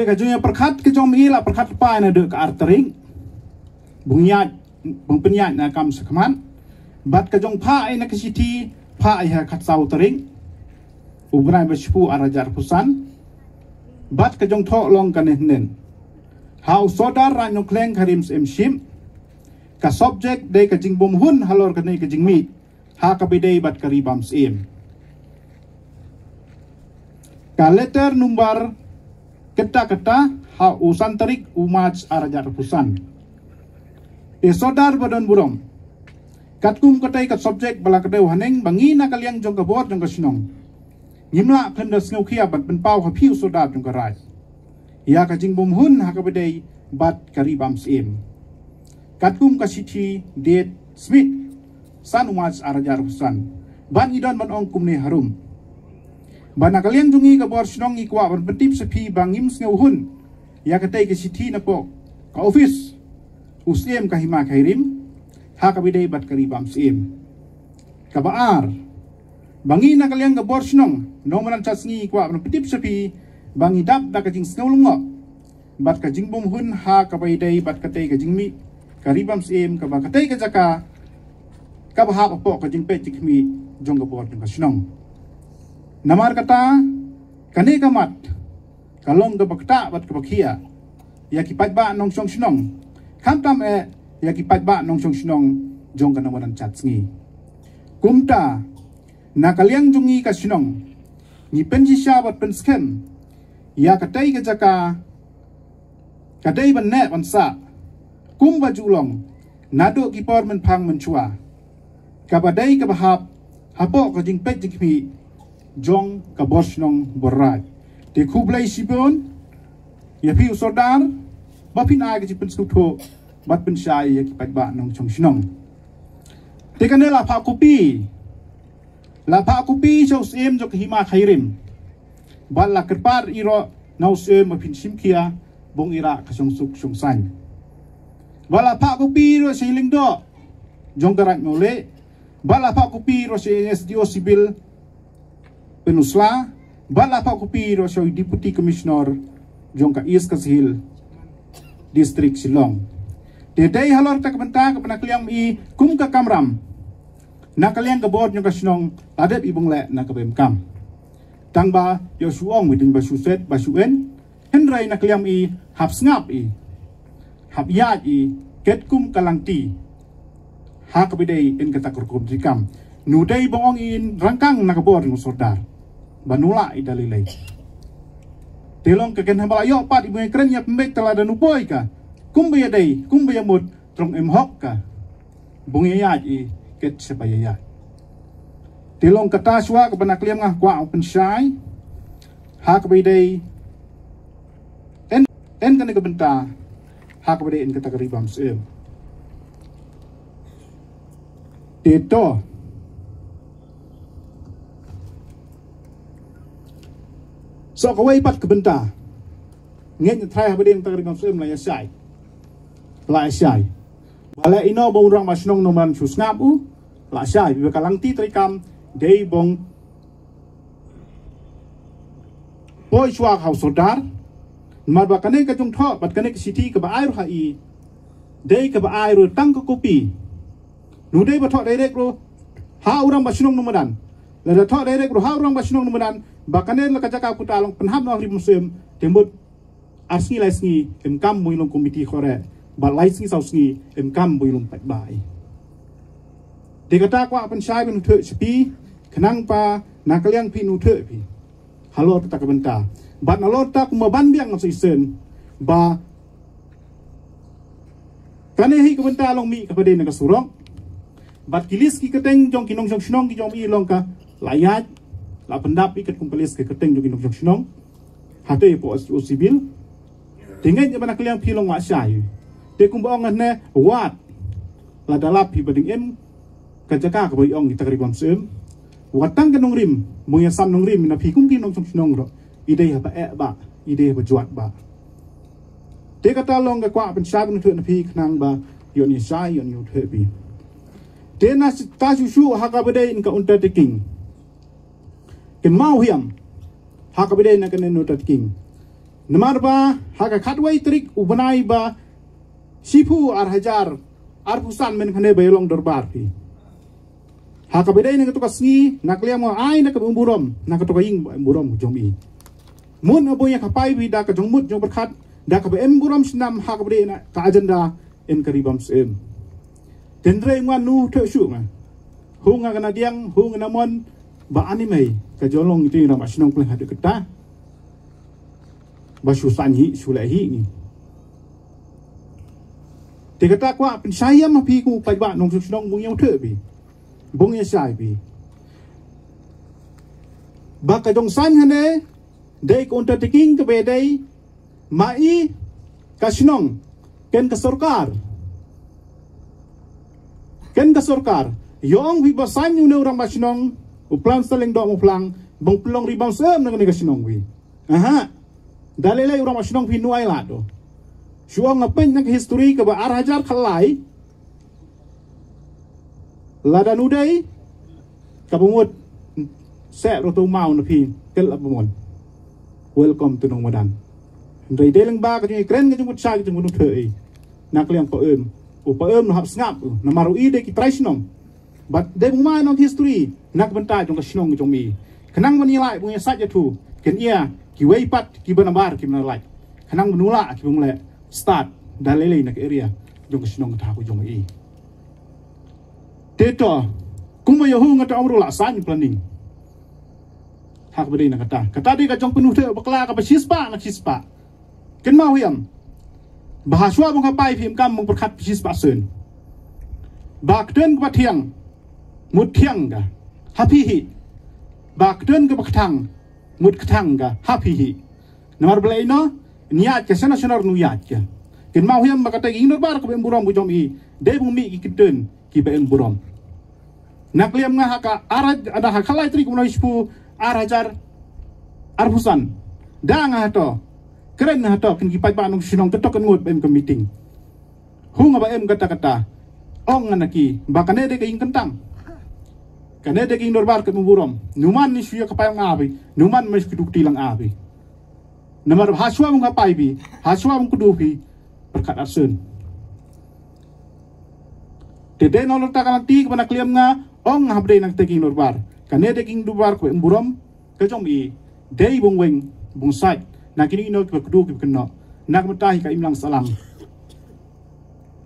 ka junya perkhat ke jom ila perkhat pa na de ka artering bungyat bung penyat na kam sakman bat ka jong pha ai na ka siti pha ai ha khat sau tering ubrai bespu arajar pusan bat ka jong tho long ka nen how sodar ra nyong kleng karim em shim ka subject de ka jing bom hun halor ka ne ka jing mi ha ka bidei bat ka ribam sim ka letter number kata-kata ha usan tarik umaj arajar pusan e sodar badan burom katkum katai kat subjek bala kadeu haneng bangi na kaliang jong ka bor jong ka sinong nimla khanda sneu khia bat ben pau ha phiu sodar jong ka rai ya ka jing bom hun ha ka bedei bat kari bam sim katkum ka sithi date smith san umaj arajar pusan ban idon ban ong kumne harum bana kalian jungi ka bor sinong i kwa berpetip sepi bangim sneu hun ya katai ke siti na po ka office usiem ka hima khairim ha ka bidei bat kari bam sim ka baar bangi na kalian ka bor sinong no manan chasngi kwa berpetip sepi bangi dap da ka jing sneu lungo bat ka jing bom hun ha ka bidei bat katai ka jingmi kari bam sim ka ba katai ka jaka ka ba ha po ka jing pe jikmi jong ka bor jong ka sinong namar kata kane kamat kalong ke bakta bat ke bakia ya ki patba nong song sinong khantam ya ki patba nong song sinong jong kana wanan chatsngi kumta na kaliang jungi ka sinong ni penji sha bat pen skem ya katai ke jaka kadai ban net ban sa kum bajulong nado ki por men phang men chua kabadai ka bahap hapo ka jing pet jikmi jong ka bos nong borat te kublai sibon ya pi sodar ba pin ai ka jipen skutho bat pen sai ya ki patba nong chong sinong te kanela pha kopi la pha kopi so sem jok hima khairim bal la kerpar iro nau sem ma pin simkia bong ira ka song suk song san bala pha kopi ro siling do jong karat ngole bala pha kopi ro SDO sibil penusla bala pa kopi ro so deputy commissioner jong ka East Kasihil district Silong te dai halor tak benta ka panakliang i kum ka kamram na kaliang ka board nyong ka sinong adep ibong le na ka bemkam tang ba yo suong mi ding ba su set ba su en henrai nak liam i hap ngap i hap ya i ket kum kalang ti ha ka bidei in kata kurkum jikam nu dei bongong in rangkang nak bor ng sordar banula i dalilai telong ka ken hambala yo pat ibu kren yak mek tala da nu boy ka kum ba dei kum ba mut trong em hok ka bungi ya i ket sepaya ya tilong kata suwa ke benak liam ngah kwa open shy ha ke bidei en kan ke benta ha ke bidei en kata keribam sem teto so kawai pat ke benta ngen try ha bidei kata keribam sem la ya sai bala ino bong rang masnong noman sus ngapu la sai bi kalang ti trikam dei bong boy chua hau sodar mar ba kane ka jung tho bat kane ka city ka ba ai ru ha i dei ka ba ai ru tang ka kopi nu dei ba tho dei rek ro ha urang ba sinong numadan la da tho dei rek ro ha urang ba sinong numadan ba kane la ka jaka ku talong penham no ri musem tembut asngi laisngi em kam muilong komiti khore ba laisngi sausngi em kam muilong pat bai de kata kwa pen sai ben thu sepi kenang pa nakaliang pi nu the pi halo ta ka benta bat na lot ta ku ma ban biang ngasi sen ba kane hi ka benta long mi ka pade na ka surong bat kilis ki keteng jong kinong jong shnong ki jong i long ka layat la pendap ikat kum pelis ke keteng jong kinong jong shnong hate po o sibil dengan ya nakaliang pi long wa sai te kum ba ong ne wat la dalap pi bading em kajaka ka boy ong kita ribam sem watang kanong rim moya sam nong rim na phikum ki nong nong ro ide ha ba ide ba juat ba te kata long ka kwa pen sa ben thu na phi knang ba yon ni sai yon yu the bi te na ta su su ha ka bede in ka undertaking ken mau hiam ha ka bede na kan undertaking namar ba ha ka khatwai trik ubanai ba sipu ar hajar ar pusan men khane ba long dorbar pi ha ka bedai na katuka sngi nakliam mo ai na ka burom na katuka ing burom jomi mun aboya ka pai bi da ka jongmut jong berkhat da ka em burom snam ha ka bedai na ka agenda en karibam sem tendre ngwan nu the shu ma hunga kana diang hunga namon ba anime ka jolong itu na masnong plen hadu kita ba shu sanhi sulahi ni te kata kwa pen saya ma pi ku pai ba nong snong mung yang the bi bong ya sai bi ba ka jong san hane dei ko undertaking ke bedai mai kasnong ken ka sarkar yong bi ba san yu ne orang basnong u plan saling do mo plang bong plong ribang sem na ne kasnong wi aha dalilai orang basnong pi nuai la do shuang ngapen nak history ke ba ar hajar khalai lada nudai kabumut se roto mau na pi kel abumon welcome to nong madan ndai deleng ba ka ni kren ka jumut sa ka jumut thei nak liang pa em no hap ngap na maru ide ki traisnom but de ma no history nak benta jong ka snong jong mi kanang mani lai punya saja tu ken ia ki wei pat ki banabar ki na lai kanang menula ki bung le start dalele nak area jong ka snong ta ku jong i teto kuma yo hung ata amru la san planning hak beri na kata di ka jong penuh te bakla ka sispa na sispa ken mau hiam bahaswa bong kapai phim kam mong berkat sispa sen bak den ka thiang mut thiang ga happy hi bak den ka baktang mut kthang ga happy hi namar blai no niat ke sana sonar nu yat ke ken mau hiam makata ingor bar ka burom bu jom i de bung mi ki den ki ben burom nakliam nga haka araj ada hakalai tri kuno ispu arajar arbusan da nga to keren na to kin ki pai ba nong sinong to kan ngut bem ka meeting hunga ba em kata ong anaki bakane de king kentang kane de king norbar ka burom numan ni suya ka payang abi numan mes kidukti lang abi namar haswa mong kapai bi haswa mong kudupi berkat arsen Tede nolor takalan ti kepada kliam nga ong habde nang taking norbar. Kane taking dubar ko emburom kajong i day bung wing bung side nak kini ino kedua kena nak mentahi ka imlang salang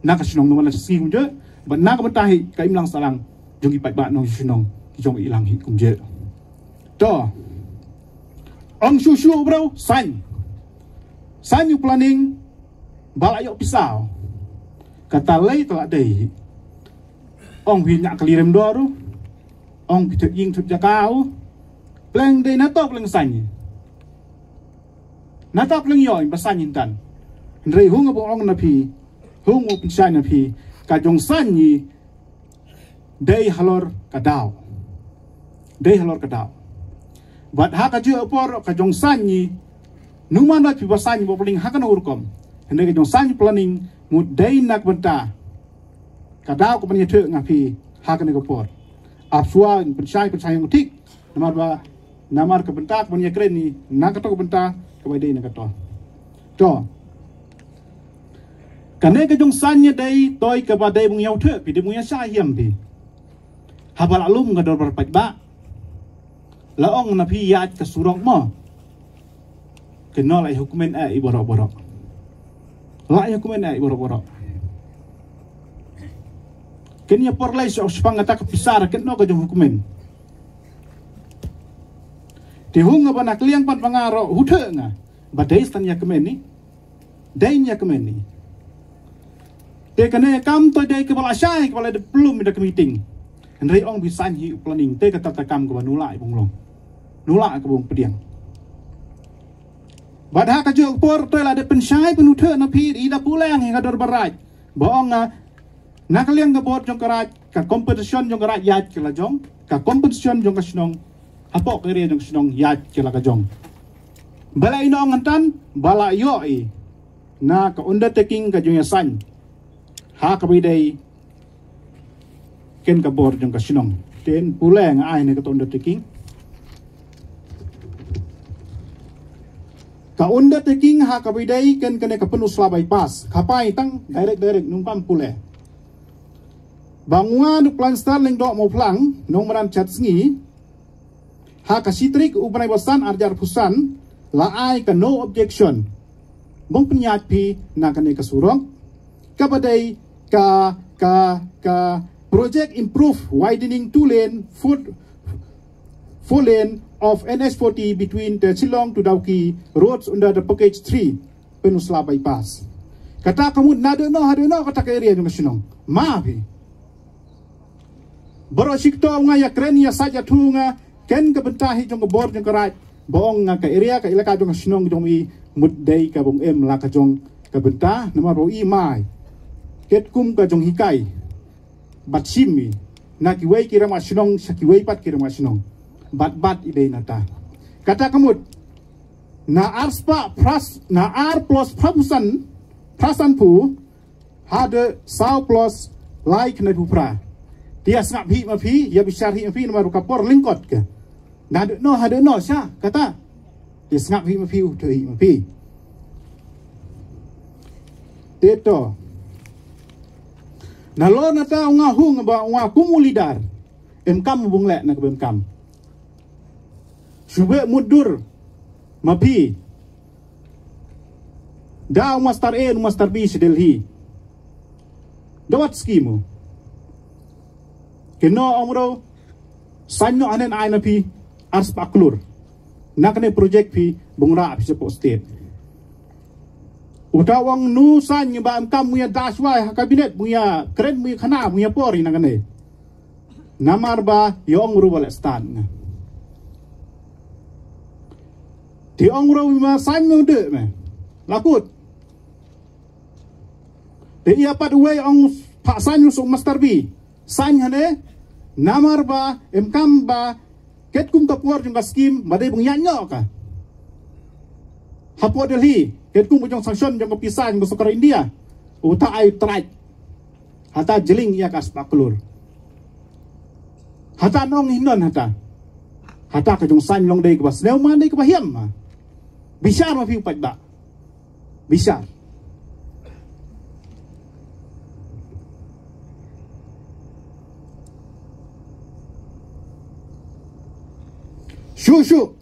nak sinong nomala si kumje but nak mentahi ka imlang salang jong ipat ba nong sinong jong ilang hit kumje to ong shu bro san you planning balayok pisau kata lay telak day ong pinyak kelirem doru ong pitek ying tut jakau pleng day nato pleng san nato pleng yoy basan yintan rei hung abo ong na pi hung o pinsai na pi ka jong san yi day halor kadao bat ha ka ju opor ka jong san yi numan na pi basan yi bo pleng hakan urkom hende ka jong san yi planning mut day nak benta kadao ko panya the ngapi hakan ko por apsua pinsai yang utik namar ka benta ko panya kren ni nak to ko benta ko day nak to kane ke jong sanya day toy ke ba day bung yau the pi de bung ya sha hiam pi habal alum ga dor pat ba la ong na pi ya ke surong mo ke no lai hukumen ai borok la hukumen ai borok ken ya por lai so spang ata ke pisar ken no ke jong hukumen ti hung ba nak liang pat bangaro huthe nga ba day stan ya kemen ni day nya kemen ni te kane kam to day ke bala syai ke bala de belum ada meeting henry ong bisan hi planning te ke tata kam ke nula bung long nula ke bung pediang badha ka jog por to la de pensyai penuthe na pi ida pulang hi kador barat boong na kaliang ke bot jong karat ka competition jong karat yat ke la jong ka competition jong ka snong apok ke re jong snong yat ke la ka jong bala ino ngantan bala yoi na ka undertaking ka jong yasan ha ka bidai ken ka bor jong ka sinong ten pulang ai ne ka undertaking ha ka bidai ken ka penuh selabai pas kapai tang direct numpam pule bangwa du plan starling dok mau plang nong meran chat sngi ha ka sitrik ubanai bosan arjar pusan la ai ka no objection bong penyat pi na ka ne ka surong ka badai ka project improve widening 2-lane four lane of NS40 between the Silong to Dauki roads under the package 3 Penusla bypass kata kamu nado no kata ka area ng sinong maapi baro sikto nga ya kren ya saja tunga ken ka bentahi jong bor jong karat boong nga ka area ka ilaka jong sinong jong i mudday ka bong la ka jong ka bentah namaro i mai ket kum ka jong hikai bat simi na kiwei kira masinong sa kiwei pat kira masinong bat idei nata kata kamut na arspa pras na ar plus prasan pu hade sau plus like na pupra dia snap hi ma phi ya bisyar hi ma phi na kapor lingkot ke na hade no sya kata dia snap hi ma phi to hi ma phi teto nalo nata nga hung ba nga kumulidar emkam bung lek na kebemkam sube mudur mapi da master A master B si Delhi dawat skimu keno omro sanyo anen ay na pi ars paklur nakne project pi bungra pi sepo state utawang nusan yung ba amkam muya dasway kabinet muya kren muya kana muya pori na gane namar ba yung rubal stan ti ong ro ma san mo de me lakut te ia pat way ong pa san yung master B san hane namar ba amkam ba ket kum kapor yung skim badai bung yanyo ka hapo Delhi ket kum jong sanction jong pisah jong sokor India uta ai trai hata jeling ia kas paklur hata nong hinon hata ka jong san long dei kwas neu man dei ka hiam ma bisar ma fi pat ba bisar shu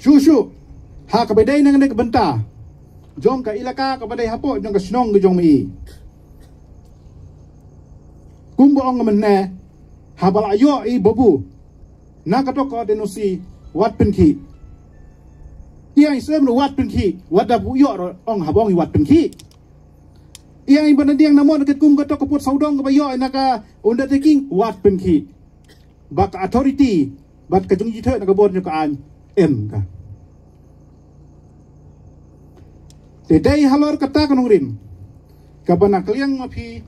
Syushu ha ka bedai nang ne benta jong ka ilaka ka bedai hapo jong ka snong ke jong mi kumbo ong menne ha bala yo I bobu na ka to ko denusi wat penki yang isem wat penki wat da bu yo ong habong wat penki yang ibana diang namon ke kum ka to ko put saudong ka bayo na ka undertaking wat penki bak authority bat ka jong jithe na ka bon ka an em ka Dedai halor kata kanong rin. Kabana kaliang mapi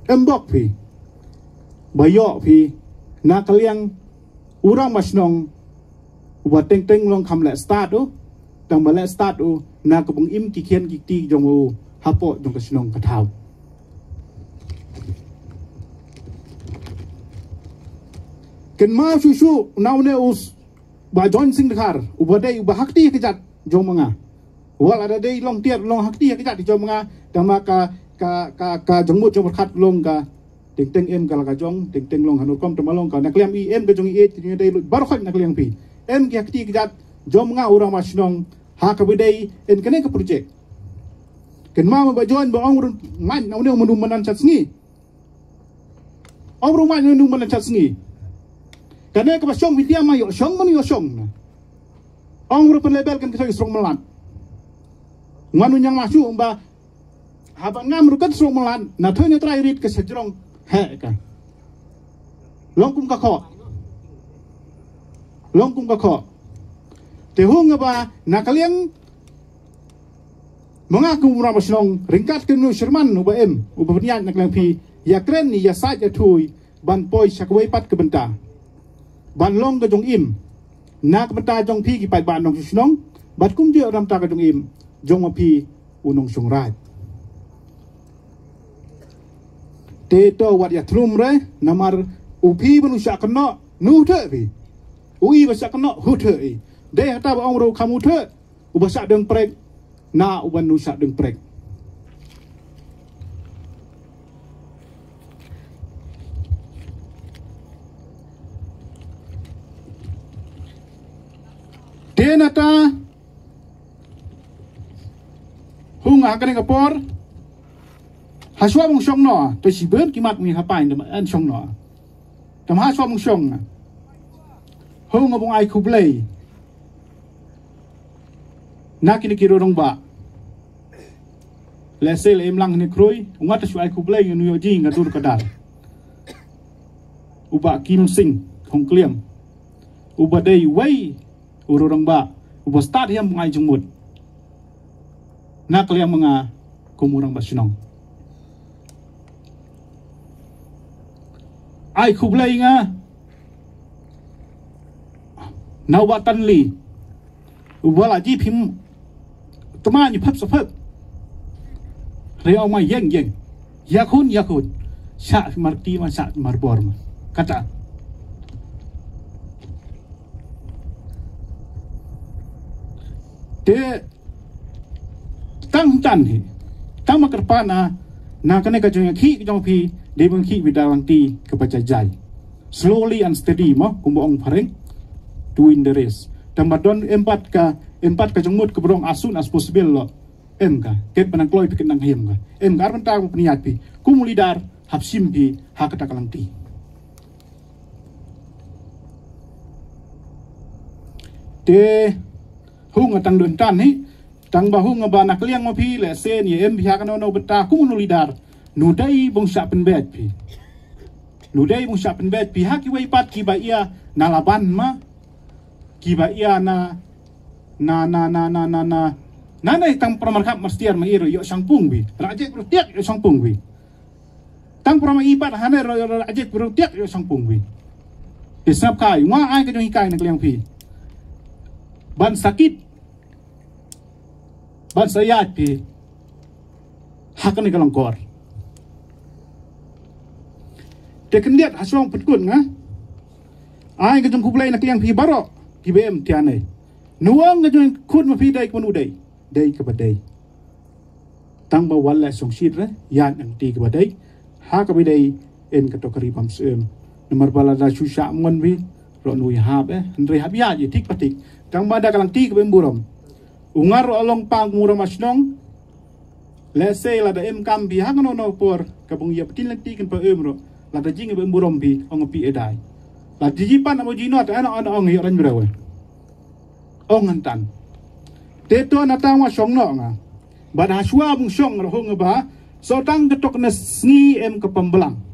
embok pi. Bayok pi. Na kaliang urang masnong buat teng long kam let start tu. Tang let start tu na kabung im kikian kikti jong u hapo jong kasnong katau. Ken ma susu naune us ba join sing dekar ubadai ubah hakti kejat jong manga wal ada dei long tiat long hakti kejat di jong manga dama ka jongmut jong berkat long ka teng em kala ka jong teng long hanur kom temalong ka nakliam I em ka jong I ti dei baru khot nakliam pi em ki hakti kejat jong manga urang masnong ha ka bedai en kene ka project ken ma ba join ba ong man naune menum manan chat sngi ong man menum manan chat sngi karena ke pasong vitia ma yo song man yo song na ong ru pelebel kan kita strong melan nganu nyang masu ba haban ngam ru kan strong melan na thonya trai rit ke sejrong he ka longkum ka kho te hung ba na kaliang mengaku mura masnong ringkat ke nu sherman uba em uba penyan nak lang pi ya kren ni ya sa ya thui ban poi sakwai pat ke benta ban long ke jong im nak benta jong pi ki pai ban nong snong bat kum dia ram ta ke jong im jong ma pi unong sung rai te to wat ya trum re namar upi manusia kena nu the pi ui basa kena hu the I de hata ba ong ro kamu the ubasa deng prek na uban nu sa deng prek Denata hunga kene kapor haswa mong song no to si ben kimat mi hapain de an song no tam haswa mong song hunga bong ai kublei na kini kiro rong ba lesel em lang ni kroi ungat su ai kublei nu yo jing ngatur kadar uba kim sing hong kliam uba dei wei ururang ba uba start yang mengai jengmut nak yang menga kumurang basinong ai kublai nga nawatan li uba la ji phim tama ni phap sapap reo ma yeng yakun sa marti ma sa marbor ma kata te tang makerpana na kane ka jong khi jong pi de bang khi bidalang ti ka pacajai slowly and steady mo kumbong pareng doing the race tamadon empat ka jong mut ka brong asun as possible lo em ka ket panang kloi pi kenang hem ka em gar banta ko pniat pi kumulidar hapsim pi hakata kalang ti te hunga tang dun tan hi tang ba hunga ba nak liang ma pi le sen ye em pihak no beta ku nu lidar nu dai bong sa pen bet pi hak wei pat ki ba ia na laban ma ki ba ia na tang pramarkap mastiar ma iro yo sangpung bi rajek tiak yo sangpung bi tang prama ipat hane rajek tiak yo sangpung bi hisap kai wa ai ka jong kai nak liang pi ban sakit ban sayat pi hakan ni kalangkor tekendiat hasong petkun nga ai ka jong kublai nak liang pi baro ki bem tianai nuang ka jong khut ma pi dai kun udai dai ka badai tang ba wala song shit re yan ang ti ka badai ha ka bidai en ka to kari bam sem nomor bala da susha mon bi ro nui hab ndre hab ya ji tik patik tang bada kalang ti ke burom ungar along pang muram asnong let's say la da kam bi hang no por ka bung ya patin ti kan pa ro la da jing be burom bi ong pi edai la ji pan mo ji not ana ong hi ran brawe ong antan te to na ta wa song no nga bada shwa bung song ro hong ba so tang ketok na sni ka pembelang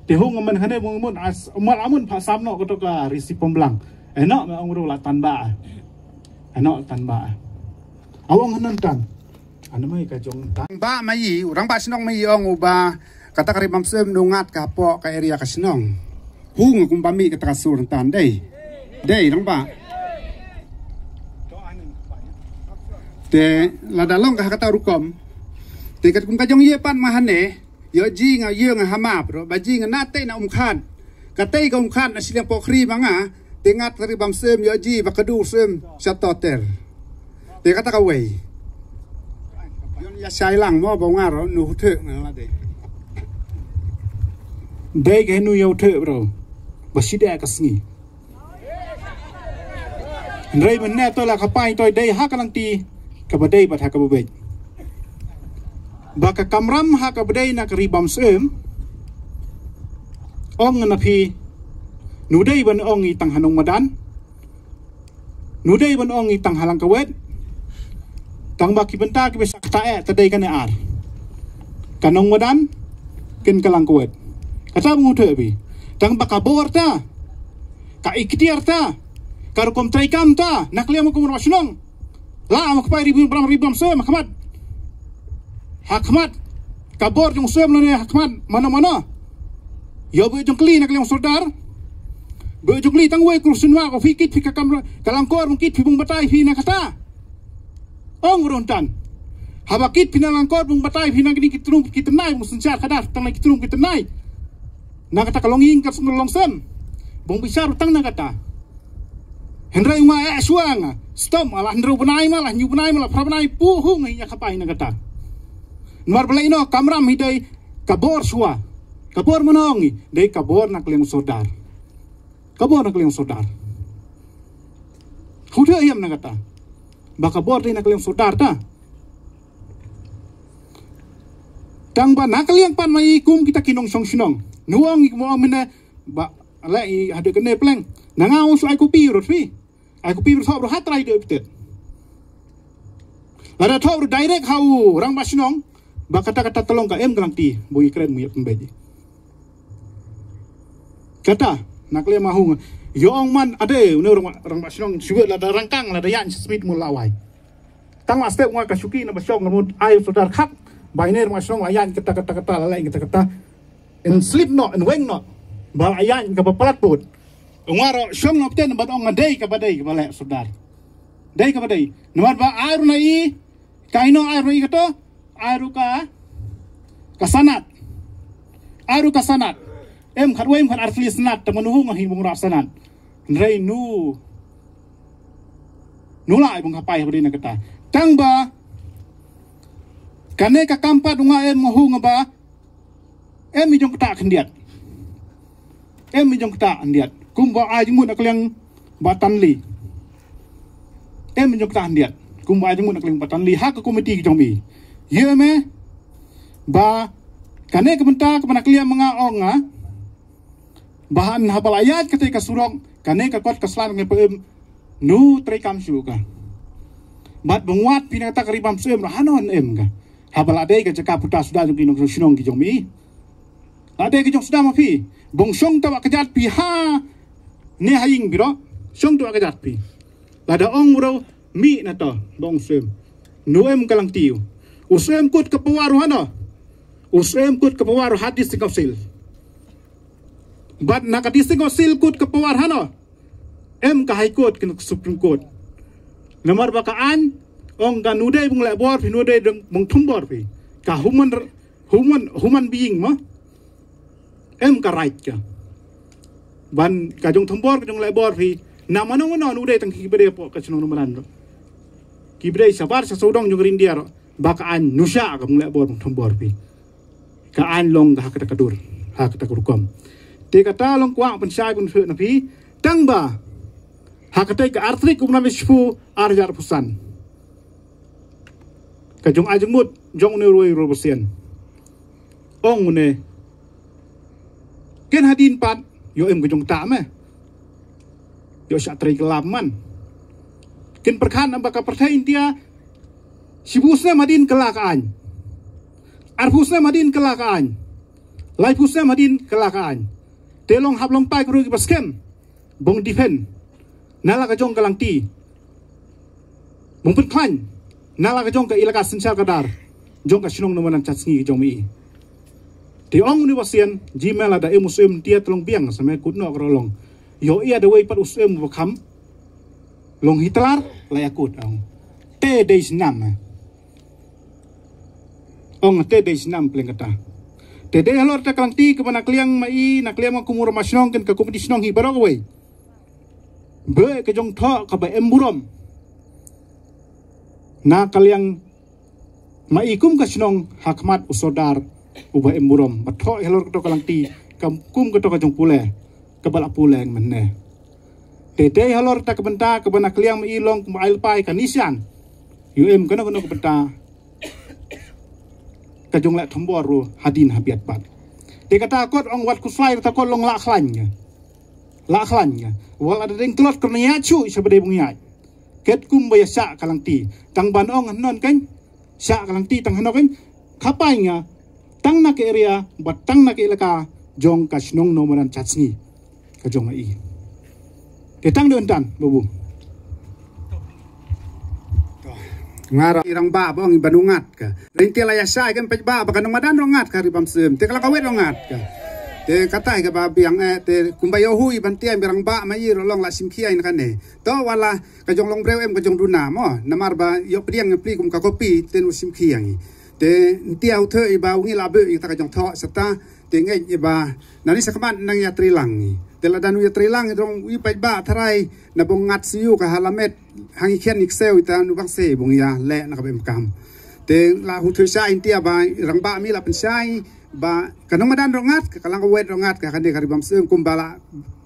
te hong man hane mung mun as mal amun pha sam no ketok ka risi pembelang enok ma ong ro la tan ba enok tan ba awang hanan tan ana mai ka jong tan ba mai urang ba sinong mai ong uba kata kari bam sem nungat ka po ka area ka sinong hung kum bami ka trasur tan dei rang ba te la dalong ka kata rukom te kat kum ka jong ye pan ma hane yo ji nga ye nga hama bro ba ji nga na te na khan ka te ka khan na silang pokri banga te ngat kari bam sem yo ji ba kadu sem satoter te kata ka wei yon ya sai lang mo ba ngaro nu the na la de dei ke nu yo the bro ba sida ka sngi ndrei men ne to la ka pai toy dei ha kalang ti ka ba dei ba tha ka ba be baka kamram ha ka badai na karibam sem ong na phi nudai ban ong i tang hanong madan nudai ban ong i tang halang kawet tang baki benta ki besak tae tadai kan ar kanong madan ken kalang kawet kata menguthe bi tang baka bor ta ka iktiar ta karukom traikam ta nakliam ko mo snong la mak pai ribam sem khmat hakmat kabor jong sem ne hakmat mana yo be jong kli nak leong sodar be jong kli tang we kursunwa ko fikit fikakam kalangkor mungkit fibung batai fi nakata ong rontan habakit pinalangkor bung batai fi nak kitrum kitnai musun jar kadar tang kitrum kitnai nakata kalonging kas ngolong sem bung bisar tang nakata hendrai ma suanga stom ala hendro benai malah nyu benai malah prabenai puhung ya kapai nakata Nuar bela ino kamram hidai kabor suwa kabor menongi dei kabor nak leng sodar huda yam nagata ba kabor dei nak leng sodar ta tang ba nak leng pan mai kum kita kinong song sinong nuang mo mena ba lai hade kene pleng nangau su ai kopi rot fi ai kopi rot so hatrai de bitet ada thau direct hau rang basinong ba kata-kata tolong ka em galang ti bunyi keren mu yap mbedi kata nakle mahung yo ong man ade ne orang basinong suwe la rangkang la yan smith mu lawai tang ma step ngwa ka suki na basong mu ai sodar khak bainer basinong ayan kata-kata la lain kata-kata en slip no en weng no ba ayan ka papalat put ngaro song no ten ba ong ade ka badai ka bale sodar dai ka badai nomor ba aru na i kaino aru i kato aru kasanat em khatwem khat arfli sanat tamanuhu ngahi bung ra sanat rei nu lai bung kapai habri na kata tang ba kane ka kampat unga em mahu ngaba em mi jong kata andiat kum ba ai jung mun akliang batan li em mi jong kata andiat kum ba ai jung mun akliang batan li ha ka komiti ki jong mi ye me ba kane kebenta kepana kliam mengaonga bahan habalayat ketika surong kane kakot keslan ngepem nu trekam syuka bat benguat pinata karibam sem hanon em ka habalade ka cakap puta sudah jong kinong sinong ki jong mi ade ki jong sudah mafi bongsong tawa kejat pi ha ne haying biro song tawa kejat pi lada ong ro mi na to bongsem nu em kalang tiu usem kut ke pewaru hano usem kut ke pewaru hadis di kausil bat nak hadis di kausil kut ke pewar hano em ka high court ke supreme court nomor bakaan ong ka nude bung lebor pi nude bung thumbor pi ka human being ma em ka right ka ban ka jong thumbor ka jong lebor pi namano ngono nude tang ki bede po ka sinong numaran ki bede sabar sa sodong jong rindia bakaan nusya ka mula bor thumbor pi kaan long ka kadur hak kata kurukom te kata long kwang pensai pun fe napi tang ba hak kata ke artrik umna misfu arjar pusan ka jong ajmut jong ne roi robosian ong ne ken hadin pat yo em ke jong ta me yo sya tri kelaman ken perkhan ambaka partai India sibusna madin kelakaan arpusna madin kelakaan laipusna madin kelakaan telong hablong pai kru baskem bong defend nala ka jong kalang ti bong petklan nala ka jong ka ilaka sensal kadar jong ka sinong naman chatsngi jong mi ti ong ni wasian jimela da emusem tia telong biang sama kutno krolong yo ia da wei pat usem wakam long Hitler layakut ong te days nam ong te days nam pleng kata Tede halor ta kalanti ke kliang mai nak kliang kumur masnong ken ke kompetisi nong hi barok we. Be ke jong tho ka ba emburom. Na kaliang mai kum ka snong hakmat usodar uba emburom. Ba tho halor to kalanti kam kum ke to ka jong pule ke bala puleng menne. Tede halor ta ke benta ke kliang mai long kum ail pai kanisian. UM kana ke benta kajong lek thomboru hadin habiat bat de kata kot ong wat kuslai ta kot long la khlan wal ada ding klot kernia chu sabade bungyai ket kum baya sa kalanti tang ban ong non kan sa kalanti tang hano kan kapai nga tang na ke area bat tang na ke ilaka jong kasnong nomaran chatsngi kajong ai de tang don tan bubu ngara irang ba bong banungat ka rintil aya sai kan pej ba bakan madan rongat ka ribam sem te kala kawet rongat ka te katai ka ba biang te kumbayo hui bantian birang ba mai rolong la sim khiai kan ne to wala ka jong long breu em ka jong duna mo namar ba yo priang pli kum ka kopi ten sim khiai te tiau the i ba ngi la be i ta ka jong tho sata te ngai i ba nani sakman nang ya trilang tela danu ya trilang dong wi pej ba tharai na bong ngat siu ka halamet hangi khian excel ita nu bang se bong ya le na ka bem kam te la hu thu sa intia ba rang ba mi la pen sai ba kanong madan rongat ka kalang ka wet rongat ka kan de karibam sem kumbala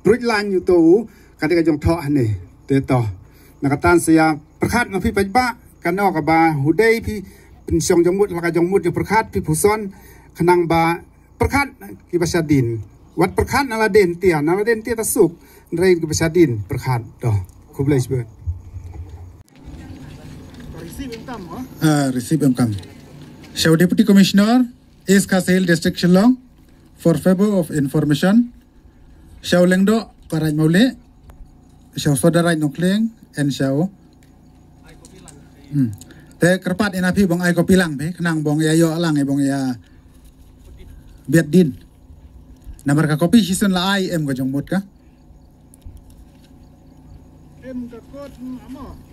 bruj lan yu to ka de ka jong tho ne te to na ka tan sia prakhat na phi pej ba kanok ka ba hu dei phi pen song jong mut la ka jong mut ju prakhat phi phuson khanang ba prakhat ki basadin wat prakhat nala den tia tasuk rei ki basadin prakhat to kublais be receive income. Show Deputy Commissioner East Kasel District Shillong for favor of information. Show Lengdo Karaj Maule. Show Saudara Nokling and show. Te kerpat inapi bong ai kopilang be kenang bong ya yo alang bong ya biat din. Namar ka kopi season la ai em ko jong mut ka. Em ka kot amo.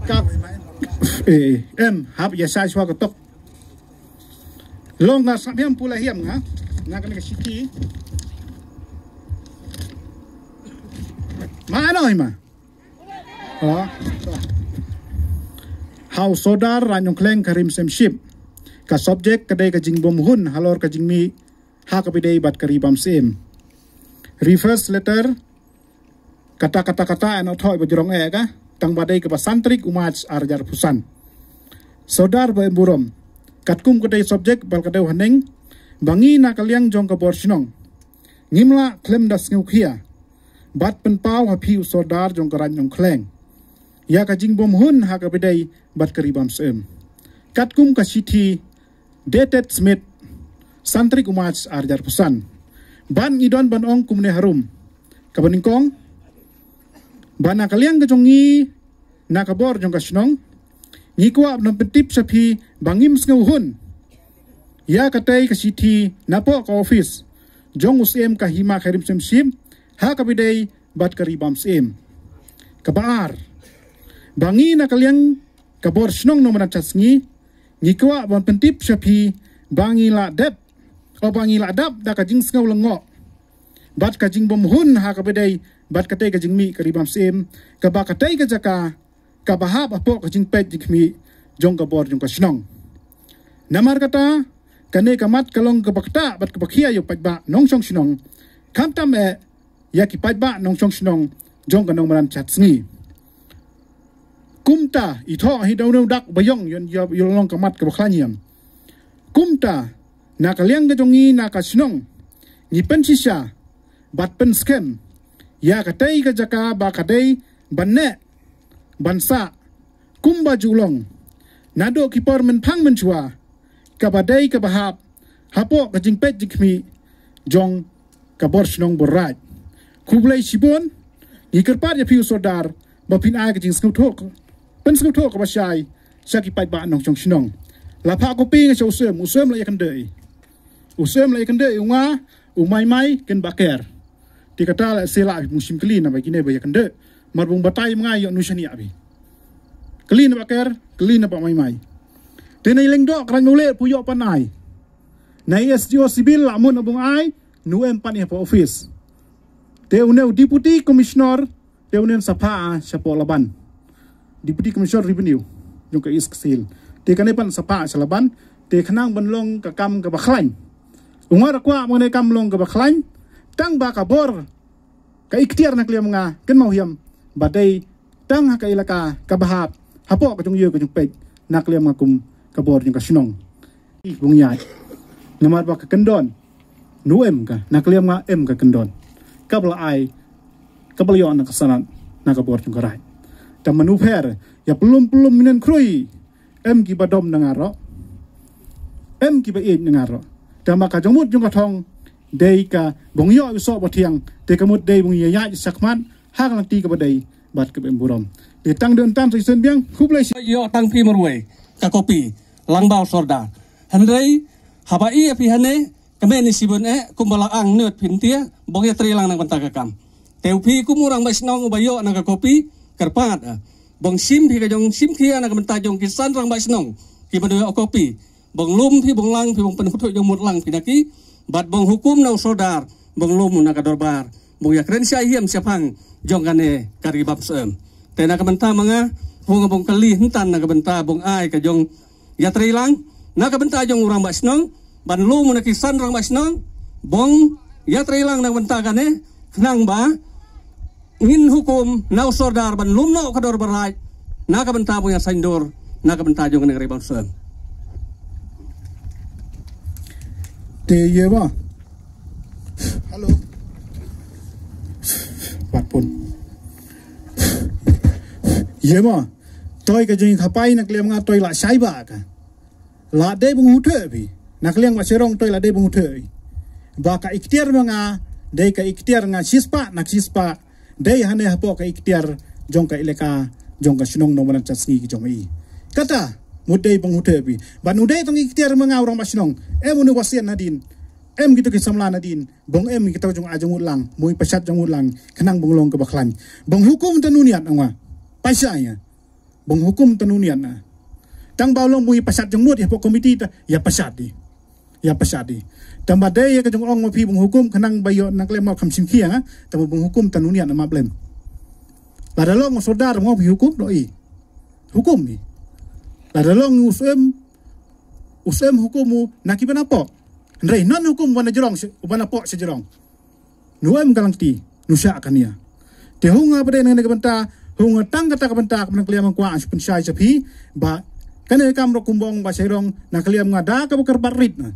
Kap em hab ya sai swa tok long na samyam pula hiam nga na kan ka siki ma ano ma how sodar ranyong kleng karim semship ka subject kadai ka jingbom hun halor ka jingmi ha ka bidei bat karibam sem reverse letter kata-kata ano thoi bajrong ka tang badai ke santrik umat arjar pusan sodar ba emburom katkum kadai subjek bal kadai haneng bangi na kaliang jong ka borsinong ngimla klem das ngukhia bat penpau hapi sodar jong karan jong kleng ya ka jingbom hun ha ka bedai bat karibam sem katkum ka city dated smith santrik umat arjar pusan ban idon ban ong kumne harum kabaningkong bana kaliang kejongi nakabor jong kasnong ngikwa abnom petip sapi bangim snguhun ya katai ka city napo ka office jong usem ka hima kharim semsim ha kabidai bat karibam sem kabar bangi na kaliang kabor snong no manatsngi ngikwa abnom petip sapi bangi la dep o bangi la dap da ka jing sngaw lengo bat ka jing bom hun ha kabidai bat katai ka jingmi karibam sem ka ba katai ka jaka kabahap apo kajing pet jikmi jong kabor jong kasnong namar kata kane kamat kalong kabakta bat kabakhia yo pajba nong song snong kamtam yaki pajba nong song snong jong kanong maran chat sngi kumta itho hi daw dak bayong yon yolong kamat kabakhaniam kumta nakaliang ga jongi nakasnong ni pensisa bat pen scam ya katai ka jaka ba kadai banne bansa kumba julong nado kipor men phang men chua kabadai kabahap hapo kajing pet jikmi jong kabor snong boraj kublai sibon ni kerpat ya piu sodar bapin ai kajing skuthok pen skuthok ka basai saki pai ba nong chong snong la pha ko pi nga so usem la yakan dei usem la yakan dei unga umai ken baker ti kata la sela musim kali na bagi ne ba yakan de marbung batai mengai yo nushani abi kali na baker kali na pa mai tenai lengdo kran nule puyo panai nai SDO sibil lamun abung ai nu empan ya office te uneu deputy commissioner te unen sapa sapo laban deputy commissioner revenue yung ka isksil te kane pan sapa salaban te khanang banlong ka kam ka bakhlain ungar kwa mo ne kam long ka bakhlain tang ba ka bor ka ikhtiar na kliam nga ken mau hiam badai tang ka ilaka ka bahap hapo ka jong ye ka jong pek na kliam nga kum ka bor yung ka sinong bung yai namar ba ka kendon nu em ka na kliam nga em ka kendon kabla ai kabla yo na kasanan na ka bor yung ka rai ta manuper ya pelum minen krui em ki badom nangaro em ki ba e nangaro ta maka jomut yung ka thong dei ka bong yo so ba thiang te kamut dei bong ya sakman hang lang ti ka ba dei bat ka burom te tang den tam sai sen biang khublai yo tang pi marwe ka kopi langbao sorda handai habai api hane kameni sibun kumbala ang neut pintia bong ya tri lang nang bantaka kam teupi kumurang basnong ubayo nang ka kopi kerpat bong sim pi ka jong sim kia nang banta jong kisan rang basnong ki badu kopi bong lum pi bong lang pi bong penhutu jong mut lang pinaki bat bong hukum nau sodar bong lum na ka dorbar bong ya kren sia hiam siapang jong kane karibab sem tena ka banta manga bong bong kali hentan na ka banta bong ai ka jong ya tri lang na ka banta jong urang basnong ban lum na kisan rang basnong bong ya tri lang nang banta kane nang ba ngin hukum nau sodar ban lum nau ka dorbar na ka banta bong ya sandor na ka banta jong kane karibab sem te ye ba halo pat pun ye ba toy ka jing khapai nak lem nga toy la sai ba ka la de bung huthe bi nak lem ma serong toy la de bung huthe ba ka ikhtiar nga de ka ikhtiar nga sispa nak sispa de hane hapo ka ikhtiar jong ka ileka jong ka sinong no man chasngi ki jong ai kata mudai bung huthe bi ban udai tong ikhtiar nga orang masinong unu wasian nadin em gitu ke samla nadin bong em kita jong ajong ulang mui pasat jong ulang kenang bong long ke baklan bong hukum tanunian angwa paisa ya bong hukum tanunian na tang balong mui pasat jong mut ya pok komiti ta ya pasat di tambadai ya ke jong ong mapi bong hukum kenang bayo nak lem kam sim kia nga tam bong hukum tanunian na mablem ladalong sodar mo hukum doi hukum ni ladalong usem hukumu nakiban apa Ndrai non hukum wana jerong wana pok sejerong. Nuem kalang ti nusa kania. Te hunga pada nang benta hunga tang kata benta kemen kliam kwa aspen sai sapi ba kane kam ro kumbong ba serong na kliam ngada ka bakar parit na.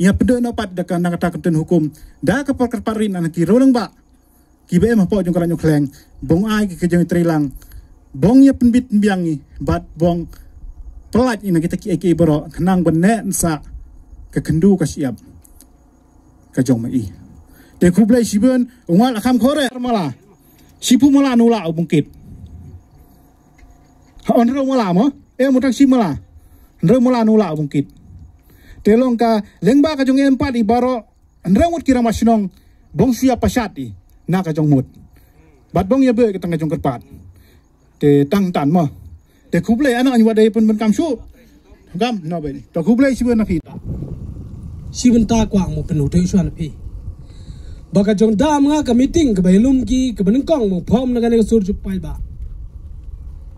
Ia pede na pat da kan kata kenten hukum da ka bakar parit na ki rolong ba. Ki be ma po jong kalanyo kleng bong ai ki kejeng trilang. Bong ya penbit biangi bat bong pelat ina kita ki eke boro kenang benek sa ka kendu ka siap ka jong mai te kublai sibun ungal akam khore mala sipu mala nula bungkit ha onro mala mo mutang si mala ndro mala nula bungkit te long ka lengba ka jong empat ibaro ndro mut kira masinong bong siap pasati na ka jong mut bat bong ya be ka tang jong kerpat te tang tan mo te kublai anak anwa dai pun kam su gam no be to kublai sibun na pita Sibenta kwang mo penuh tu suan pi. Baka jong dam nga ka meeting ka bailum ki ka benengkong mo pom na kaneng sur jupai ba.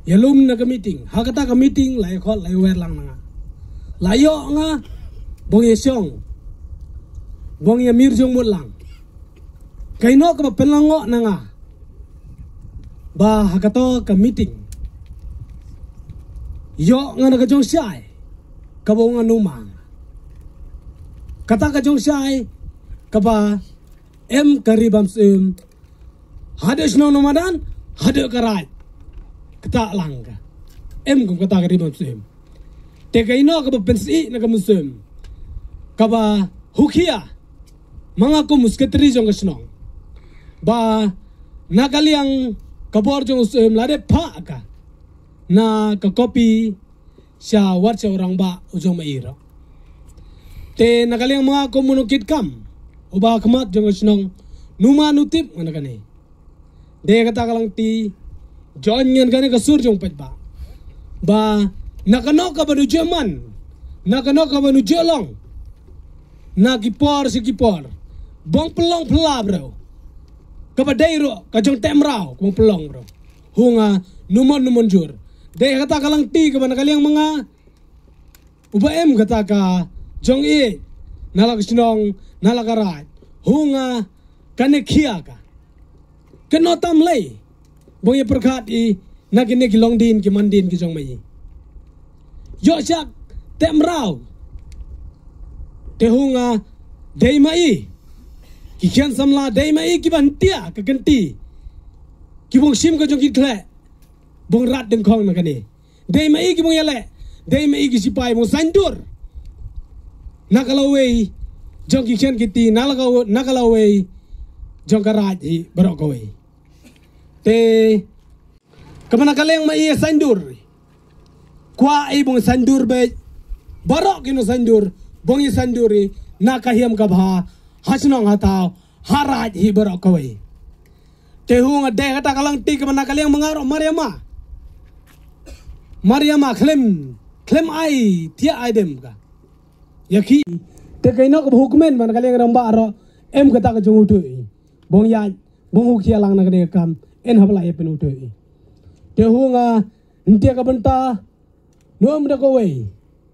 ya lum na ka meeting hakata ka meeting lai khot lai wer lang nga layo nga bong ye syong bong ye mir jong mut lang kaino ka pelango na nga ba hakato ka meeting yo nga na ka jong sai ka bong anumang kata ka jong sai ka ba em karibam sim hades no nomadan hade karai kata lang ka em kum kata karibam sim te kaino ka ba pensi na ka muslim ka ba hukia mga ko musketri jong kasnong ba nakaliang kabor jong usem lade pa ka na ka copy sa WhatsApp orang ba ujong mairo te nakaliang mga ko munukit kam uba kamat jong kasnong numa nutip ngana kani de kata kalang ti jon ngan kani kasur jong pet ba nakano ka ba nu Jerman nakano ka ba nu Jelong na kipor si kipor bong pelong pela bro kabadai ro kajong temrao bong pelong bro hunga numon jur de kata kalang ti ka mana kaliang mga ubaem kata ka jong e nalak sinong nalakarat hunga kanekia ka kenotam lay bong ye perkat i nagine kilong din ki mandin ki jong mai yo sak temrao te hunga dei mai ki kian samla dei mai ki bantia ka ganti ki bong sim ka jong ki khle bong rat den khong na kani dei mai ki bong yale dei mai ki sipai bong sandur nakalawe jong ki kian ki ti nakalawe jong karat i barokawe te kamana kaleng mai sandur kwa ai bong sandur be barok kino sandur bongi sanduri nakahiam kabha hasnong hatao haraj hi barok kawai te hunga de kata kalang ti ka nakaliang mangaro Mariama klem ai tia aidem ka yaki te kaino ko hukmen man kaliang ramba ro em kata ka jong utu bong ya bong hukia lang na kade kam en habla ye pen utu te hunga ntia ka benta nom da ko wei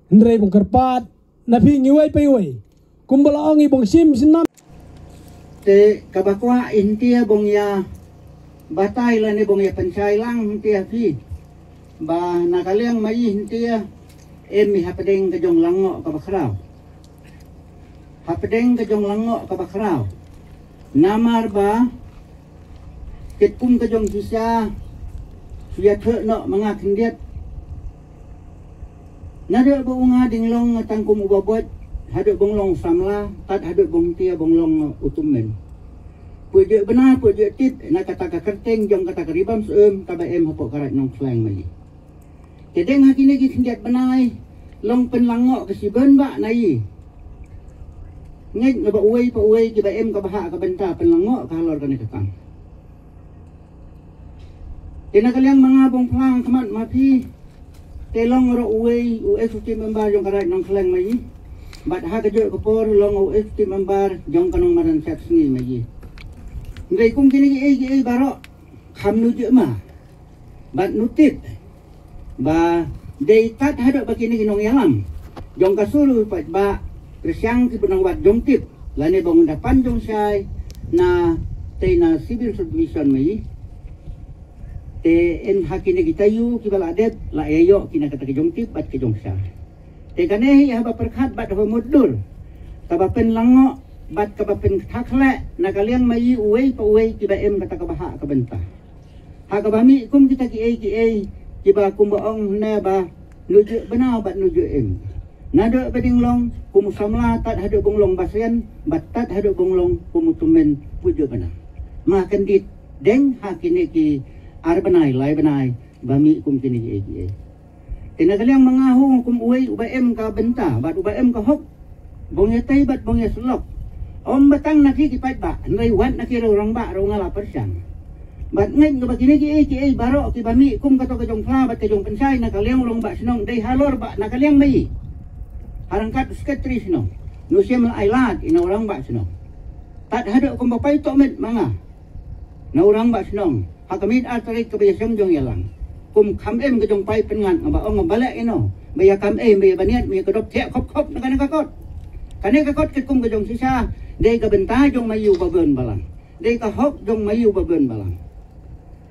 ndrei bong karpat na phi ngiwai pai wei kumbala ngi bong sim sinam te kabakwa intia bong ya batai la ni bong ya pencai lang intia phi ba nakaliang mai intia emi hapedeng ke jong lango kabakrao hapedeng ke jong lango kabakrao namar ba ketkum ke jong kisya suya the no manga kindiat nada bunga dinglong tangkum ubabot hadut bonglong samla tat hadut bong tia bonglong utumen puje benar puje tit na kata ka kerteng jong kata karibam seum kaba em hapok karat nong slang mai kedeng hakine ki kindiat benai long pen lango ke siben ba nai ngej ngaba uwei pa uwei ki ba em ka baha ka benta pen lango ka halor ka ni kakang tinakaliang mga bong plang kamat mapi telong ro uwei UFT member jong karat nong slang mai bat ha ka jo ko por long UFT member jong kanong maran sat sngi mai ngai kum kini ki baro kham nu je ma bat nutit ba dei tat hado ba kini kinong yalam jong kasulu pat ba presyang ki benang wat jong tip lane bong dapan jong sai na tena civil subdivision mai te en hakine kita yu ki bala adet la ayo kina kata ke jong tip bat ke jong sa te kane ya ba perkhat bat ho mudur ka ba pen lango bat ka ba pen thakhle na kaliang mai uwei pa uwei ki ba em kata ka baha ka benta ha ka ba mi kum kita ki ki ba kum baong na ba nuju benau bat nuju em nada bading long kum samla tat hadu bonglong basien bat tat hadu bonglong kum tumen puju bena ma kendit deng hakine ki ar benai lai benai ba mi kum kini ki tina kaliang mangahu kum uwei uba em ka benta bat uba em ka hok bong ye tai bat bong ye slok om batang naki ki pat ba ngai wat naki rong ba ro ngala persan bat ngai ngaba kini ki baro ki ba mi kum ka to ka jong pla bat ka jong pensai na kaliang long ba sinong dei halor ba na kaliang mai harangkat sekretari sinong nusiam ailat ina orang ba sinong tat hado kum ba pai to met manga na orang ba sinong hakamit atarik ka ba jong yalang kum kam em ke jong pai pengan ngaba ong balek ino baya kam baya baniat mi ke dop thek khop nak kakot kane kakot ke kum ke jong sisa dei ka benta jong mayu baben balang dei ka hok jong mayu baben balang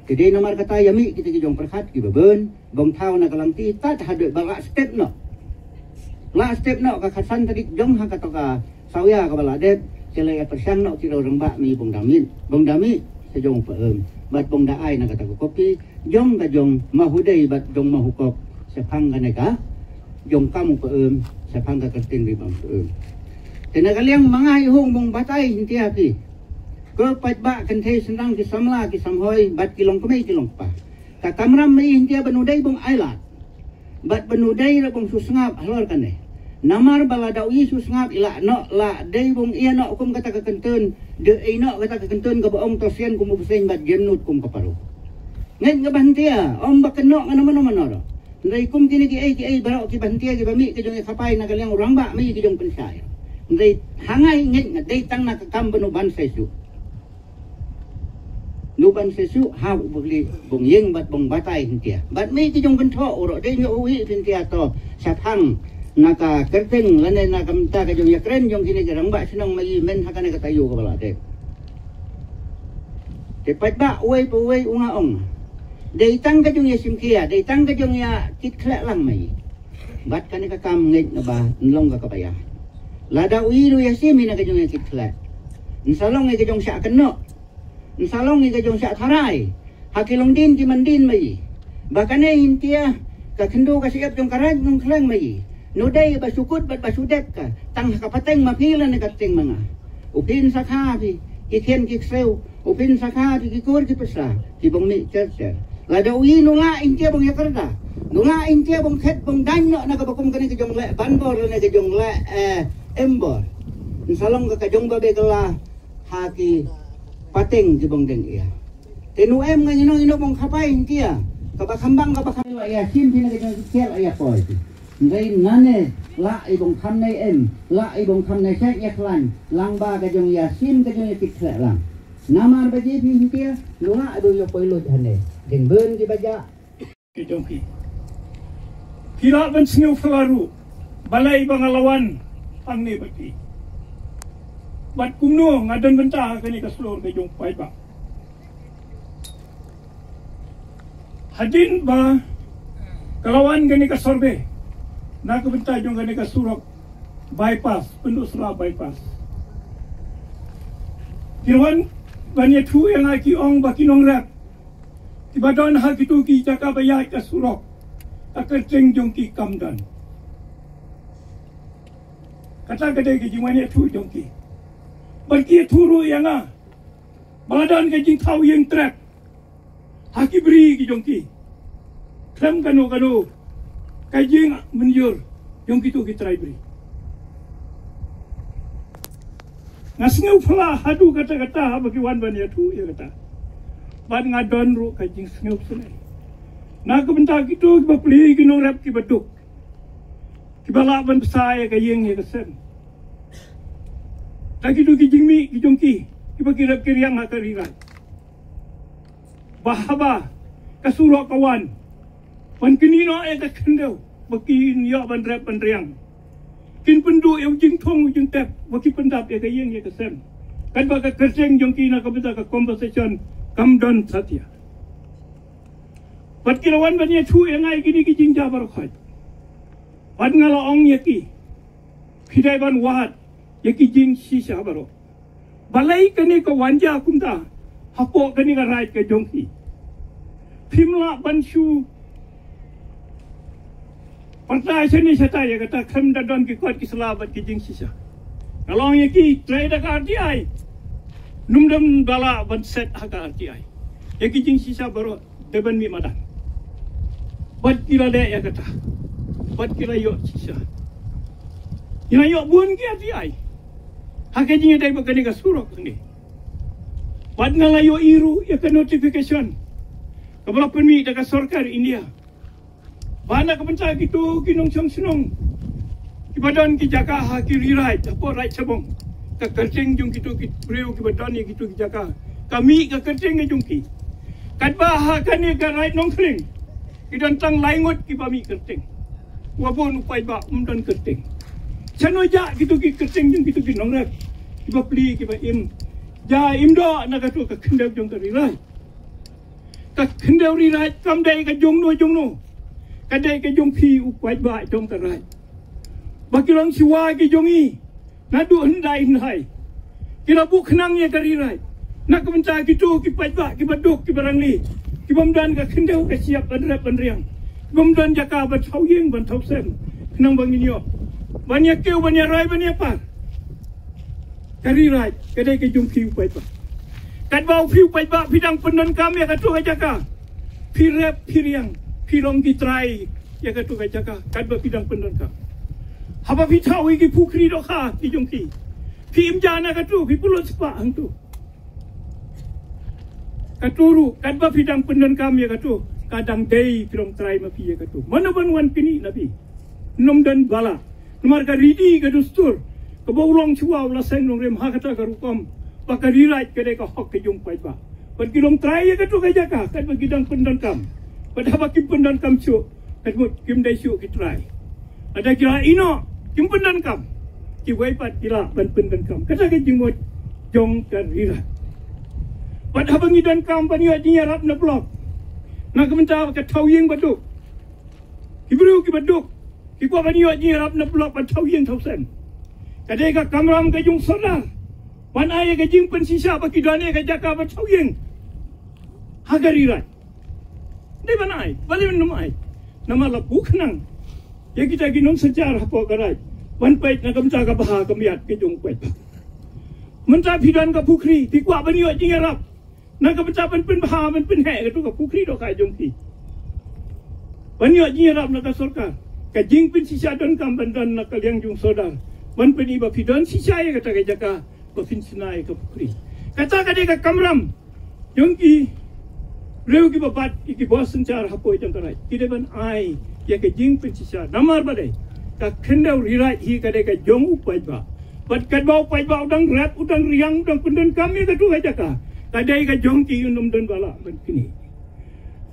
ke dei nomor kata yami kita ke jong perkhat ki baben bong thau na kalang ti tat hade balak step no la step no ka khasan tadi jong ha ka to ka sawya ka bala det celai persang no tiro rembak mi bong dami sejong peum bat bong da ai na kata kopi jong ka jong mahudai bat jong mahukop sepang ka neka jong kamu peum sepang ka kertin di bang peum tena kaliang mangai hung bong batai hintia pi ke pat ba kan the senang ki samla ki samhoi bat kilong kemai kilong pa ka kamram mai hintia benudai bong ailat bat benudai ra bong susngap halor kan ne namar bala dawi susngap ila no la dei bong ia no kum kata ka kentun de ino kata ka kentun ka boong tosien kum buseng bat gemnut kum kaparu ngen ka bantia om ba keno ngano mano ro ndai kum kini ki ai barok ki bantia ki bami ki jong kapai na kaliang orang ba mi ki jong pensai ndai hangai ngen dei tang na ka kam benu ban sesu nuban sesu ha bukli bong yeng bat bong batai hintia bat mi ki jong bentho ro dei nyo uhi hintia to sapang naka kerting lane naka mta ka jong yakren jong kini ke rangba sinong mai men hakane ka tayo ka bala de pat ba uai po uai unga ong dei tang ka jong yasim kia dei tang ka jong ya kit khlek lang mai bat kane ka kam nget na ba nlong ka kapaya lada uiru yasim ina ka jong ya kit khlek nsalong ka jong sya keno nsalong ka jong sya tharai hakilong din ki mandin mai bakane hintia ka kendo ka siap jong karaj nong khleng mai nodai basukut bat basudek ka tang kapateng mapilan ka ting mga upin sakha pi kiken kikseu upin sakha pi kikur ki pesa ki bong mi cher la da ui nula intia bong yakarda nula intia bong khet bong danyo na ka bakum kani ka jong le banbor na ka jong le embor insalong ka jong babe kala haki pateng ki bong deng ia tenu em nga ino bong kapai intia ka bakambang ka bakam ya sim pina ka jong kel ya poi ngai nane la ibong kham nei em la ibong kham nei sek yak lan lang ba ka jong yasin ka jong yakit khla lang namar ba ji phi hintia lua ado yo poi lo hane deng ben di baja ke jong pi kira ban sngeu flaru balai bangalawan ang ne bati bat kumno ngadan benta ka ni ka slor ka jong pai ba hadin ba kalawan gani ka sorbe nak benta jong gani ka surok bypass pendusra bypass kirwan banya thu yang aki ong bakinong rap tiba don ha kitu ki jaka baya ka surok akan ceng jong ki kamdan kata gede ki jingwane thu jong ki bagi thuru yang a badan ke jing thau yang trap haki beri ki jong ki klem kanu kajing menjur yang gitu kita beri ngasngeu pula hadu kata-kata bagi wan ban ya tu ya kata ban ngadon ru kajing sngeu sunai na ko benta gitu ba pli ki no rap ki baduk ki bala ban sai ka yeng ya kesen lagi tu ki jingmi ki jongki ki bagi rap ki riang ha kariran bahaba kasurok kawan pan kinino e ka kendeu baki nyo ban rep ban riang kin pendu e jing thong jing tep baki pendap e ka yeng e ka sem kan ba ka kerseng jong ki na ka beta ka conversation kam don satya pat kilawan ban ye thu e ngai gini ki jing jabar khoi pat ngala ong ye ki khidai ban wat ye ki jing shisha baro balai kani ka wanja kumta hapo kani ka rai ka jong ki phimla ban shu Partai sini saya ya kata kem dadon ki kuat ki selabat ki jing sisa. Kalau yang ki trai dak RTI. Numdam bala ban set haka RTI. Ya ki jing sisa baru deban mi madan. Bat kira le ya kata. Bat kira yo sisa. Ina yo bun ki RTI. Haka jing dai bakani ka surok ni. Bat ngala yo iru ya ka notification. Kabala penmi dak sarkar India. Bana kebenca gitu kinong senong kibadan ki jaka ha ki rirai tapo rai sabong ka kerceng jung gitu ki breu ki badan ni gitu ki jaka kami ka kerceng jung ki kat ba ha kan ni ka rai nong kling Idan tang laingot ki bami kerting. Wabon upai ba dan kerting. Chano ja gitu ki kerting jung gitu ki nongrek. Ki ba pli ki ba im. Ja im do na ka tu ka kendau jung ka rirai. Ka kendau rirai kam dai ka jung no. Ka dai ka jung pi upai ba jung ka rai. Baki lang siwa ki jung i. Na du hendai hendai. Kira bu kenang ye ka rirai. Nak kemenca gitu ki pai ba ki baduk ki barang ni. Ki bamdan ka kendau ka siap padrep panriang. Bamdan jaka ba thau yeng ban thau sem. Kenang bangin yo. Banyak keu banyak rai banyak apa? Kari rai, kedai ke jung piu pai pa. Kat bau piu pai pa bidang pendan kami ka tu ka jaka. Pi rep pi riang, pi long ki trai ya ka tu ka jaka. Kat ba bidang pendan ka. Haba pi thau ki pukri do kha ki jung ki. Pi imjana ka tu pi pulot spa hang tu. Katuru kat ba bidang pendan kami ka tu. Kadang dei pi long trai ma pi ya ka tu. Mana ban wan kini nabi. Nom dan bala. Nomor ka ridi ka dustur. Ka bawlong chuaw la seng nong rem ha kata ka rukom. Ba ka rirai ka de ka hok ka jung pai ba. Ba ki long trai ya ka tu ka jaka kat ba gidang pendan kam. Ba da ba kim pendan kam chu. Kat mut kim dai chu ki trai. Ada kira ino kim pendan kam. Ki wai pat kira ban pendan kam. Kata ka jimut jong ka rirai. Ba da ba ngidan kam ba ni adinya rap na blok. Na ka menta ka thau yeng ba tu. Ibru ki ba duk. Iko bani yo ji rap na blok pa thau yeng thau sen. Kadai ka kamram ka jung sona. Wan ai ka jing pen sisa ba ki dane ka jaka ba thau yeng. Hagari rai. Dei banai, bali numai. Nama la buknang. Ya kita ginom sejarah po karai. Wan pait na kamta ka baha kamiat ke jung pait. Menta bidan ka pukri, tikwa bani yo ji rap. Na kamta pen baha pen he ka tu ka pukri do ka jung ki. Bani yo ji rap na ka sarkar. Kajing pin sisa don kam bandan na kaliang jung sodar. Wan peni ba pidon sisa ya kata ka jaka ba fin sinai ka pukri. Kata ka de ka kamram. Jung ki reu ki ba bat ki bos sencar hapoi jang karai. Ki de ban ai ya kajing pin sisa namar ba dei. Ka kendau rirai hi ka de ka jong upai ba. Bat kat bau pai ba udang rap udang riang udang pendan kami ka tu ka jaka. Ka de ka jong ki unum don bala ban kini.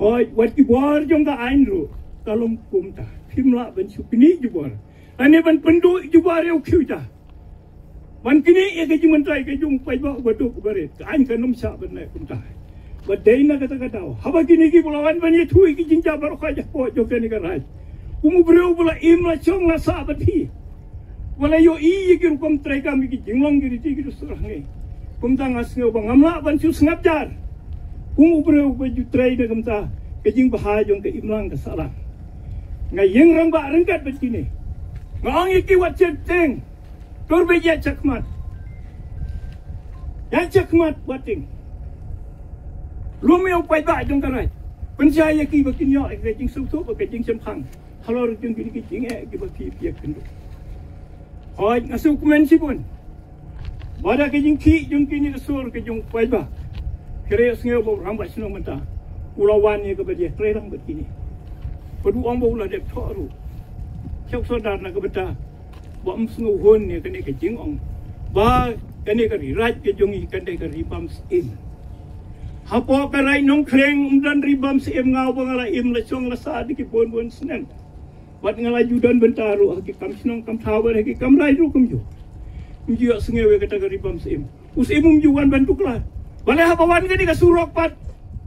Oi wat ki bor jong ka ain ru kalom kumta. Himla ban supini jubar. Ane ban pendu jubar eu kyuta. Ban kini e ke jimentai ke jung pai ba batu bare. Kain kanum sa ban na kumta. Ba deina kata kata. Haba kini ki bulawan ban ye thui ki jinja bar kha ja po jo ke ni ka rai. Umu breu bula imla chong na sa bati. Wala yo I ki rukom trai kami ki jinglong ki ti ki surah ngai. Kumta ngasngo ba ngamla ban su sngap jar. Umu breu ba ju trai de kumta ke jing ba ha jong ke imlang ka salah. Ngai yeng rang ba rengkat begini. Ngang iki wat ceteng. Tur be ya cakmat. Ya cakmat bating. Lumeu pai ba jong karai. Pensaya ki begini yo ek jing su ba ke jing sempang. Halor jing ki jing e ki ba ki pia kendu. Oi ngasu kumen sipun. Bada ke jing ki jong kini kesur ke jong pai ba. Kere sngeu ba rang ba sino menta. Ulawan ye ke ba dia trerang begini. Padu orang bau lah dek thoru. Cak sodar nak beta. Bam sengu hon ni kene ke jing ong. Ba kene ke rirat ke jongi kene ke ribam sim. Hapo ka rai nong kreng dan ribam sim ngau bangala im la chong la sa di ki bon senen. Wat ngala judan bentaru ki kam sinong kam thawer ki kam rai ru kum ju. Ju sengewe kata ke ribam sim. Us imum juan bantukla. Bale hapawan ke di ka surok pat.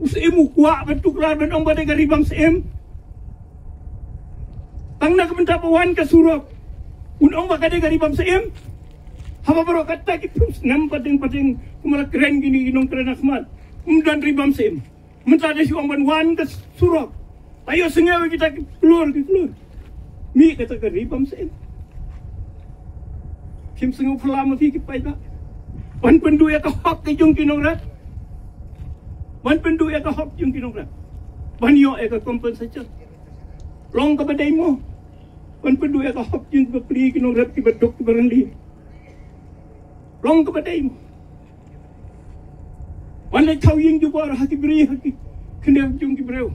Us imu kuak bantukla ben ong bade ke ribam sim. Tang nak minta pawan ke surok. Unong bakade gari bam seem. Haba baro kata ki plus nam pating kumala keren gini ginong keren akmat. Dan ribam seem. Minta de si ban wan ke surok. Ayo sengawe kita keluar. Mi kata ke ribam seem. Kim sengaw pelama fi ki pai ba. Wan pendu ya ka hok ke jung kinong rat. Wan pendu ya ka hok jung kinong rat. Wan yo e ka compensation. Long ka badai mo. Wan pendu ya ka hok jing ka pli kinong rat ki badok ki barangli. Long ka badai mo. Wan le thau ying ju bor ha ki bri ha ki kene jung ki breu.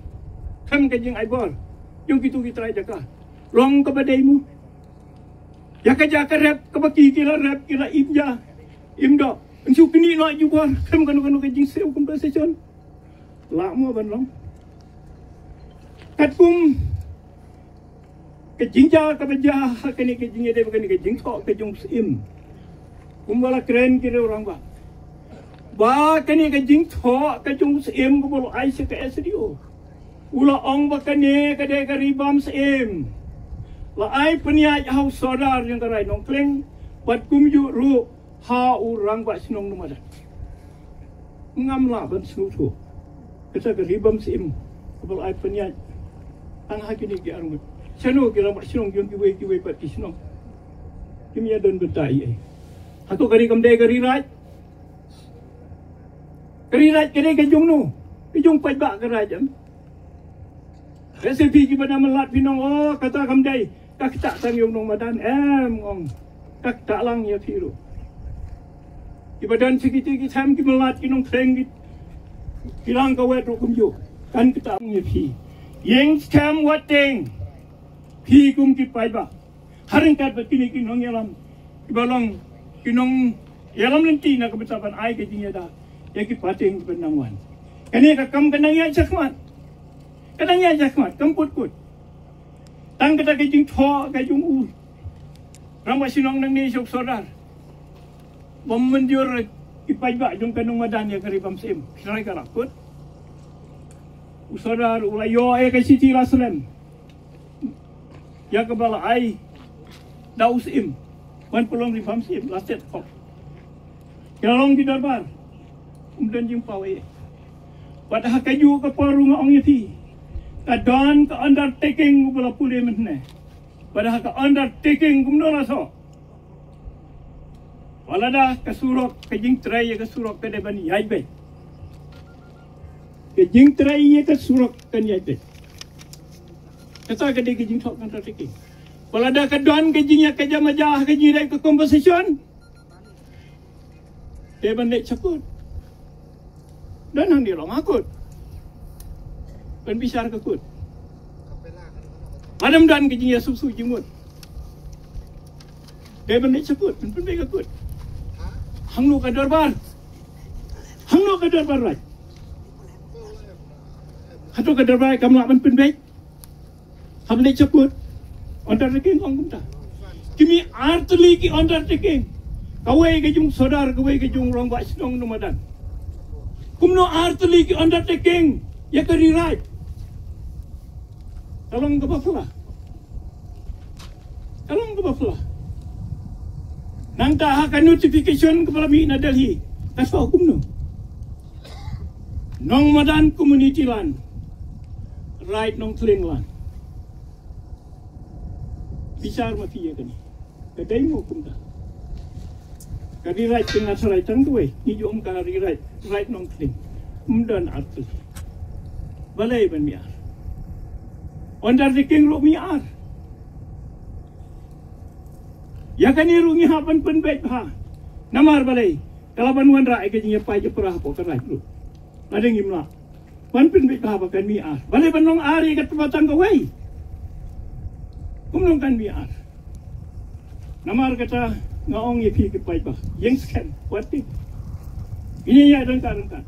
Kam ka jing ai bor. Jung ki tu ki trai jaka. Long ka badai mo. Ya ka jaka rap ka baki ki la rap ki la imja. Imdo. Ensu kini no ju bor. Kam ka no ka jing seu compensation. La mo ban long. Katkum kejingja kebeja kini kejingnya dia bukan kejing kok kejung sim. Kumbala keren kira orang ba. Ba kini kejing kok kejung sim kumbala Aisyah ke SDO. Ula ong ba kini kadai karibam sim. La ai peniat hau saudar yang karai nong kleng bat kumju ru ha orang ba sinong numadan. Ngamla ban snutu. Kita karibam sim kumbala ai peniat ang hakini ki arung. Sano kira mak sinong yung kiwe pat kisnong. Kimia don betai ai. Aku kari kamdai kari raj. Kari raj kari kajung nu. Kajung pat ba kerajam. Resepi ki pada melat pinong oh kata kamdai kak tak tang yung nong madan ong kak tak lang ya tiru. Ki badan sikiti ki sam ki melat ki nong treng ki kilang kawet ro kumju kan kita ya pi. Yang scam wating. Pi kum ki pai ba. Haring kat betini ki nong yalam. Ki balong ki nong yalam lenti na kebetapan ai ke jinya da. Ya ki pating benangwan. Kani ka kam kanang ya jakmat. Kanang ya jakmat kam put. Tang kata ke jing tho ke jung u. Rama sinong nang ni sok sodar. Bom menjur ki pai ba jung kanong madan ya karibam sim. Kirai ka rakut. Usodar ulayo ke Siti Rasulem. Ya kebala ai daus im. Wan pelong di famsim laset kok. Kelong di darbar. Kemudian jumpa we. Pada hakaju ke paru ngong yati. Kadon ke undertaking bala pule mene. Pada hak undertaking kumno raso. Walada kasurok kejing tray ke surok ke deban yaibe. Kejing tray ke surok kan yaibe. Kata ke kejing tok kan undertaking. Walada kadon kejingnya ke jamajah kejing ke composition. Deban dek cakut. Dan hang dia long akut. Ben bisar kekut. Adam dan kejingnya susu jimut. Deban dek cakut, ben ben kekut. Hang nu ka darbar. Hang nu ka darbar right. Hatu ka darbar kamu nak ben ben baik. Ham dek cakut. Undertaking kong kumta. Kimi artli ki undertaking. Kawai ke jung sodar, kawai ke jung rong bak sinong numadan. Kumno artli ki undertaking. Ya kari right. Kalong ke bafla. Kalong ke bafla. Nang tak akan notification kepada Mina Delhi. Kasih hukum no. Nong madan community land. Right nong Kling land. Bisar mati ya kani. Kedai mu hukum dah. Kari right tengah serai tangguai. Hijau kari right nong Kling. Mudan arti. Balai ban miar. Undertaking lo miar. Ya kan ni rungi hapan penbet ha. Namar balai. Kalaban wan rai ke jinya pai je perah po kan rai lu. Ada ngimla. Wan penbet ha pakan miar. Balai banong ari kat batang kawai. Kumnong kan miar. Namar kata ngaong ye pi ke pai ba. Yang scan wati. Ini ya rengka.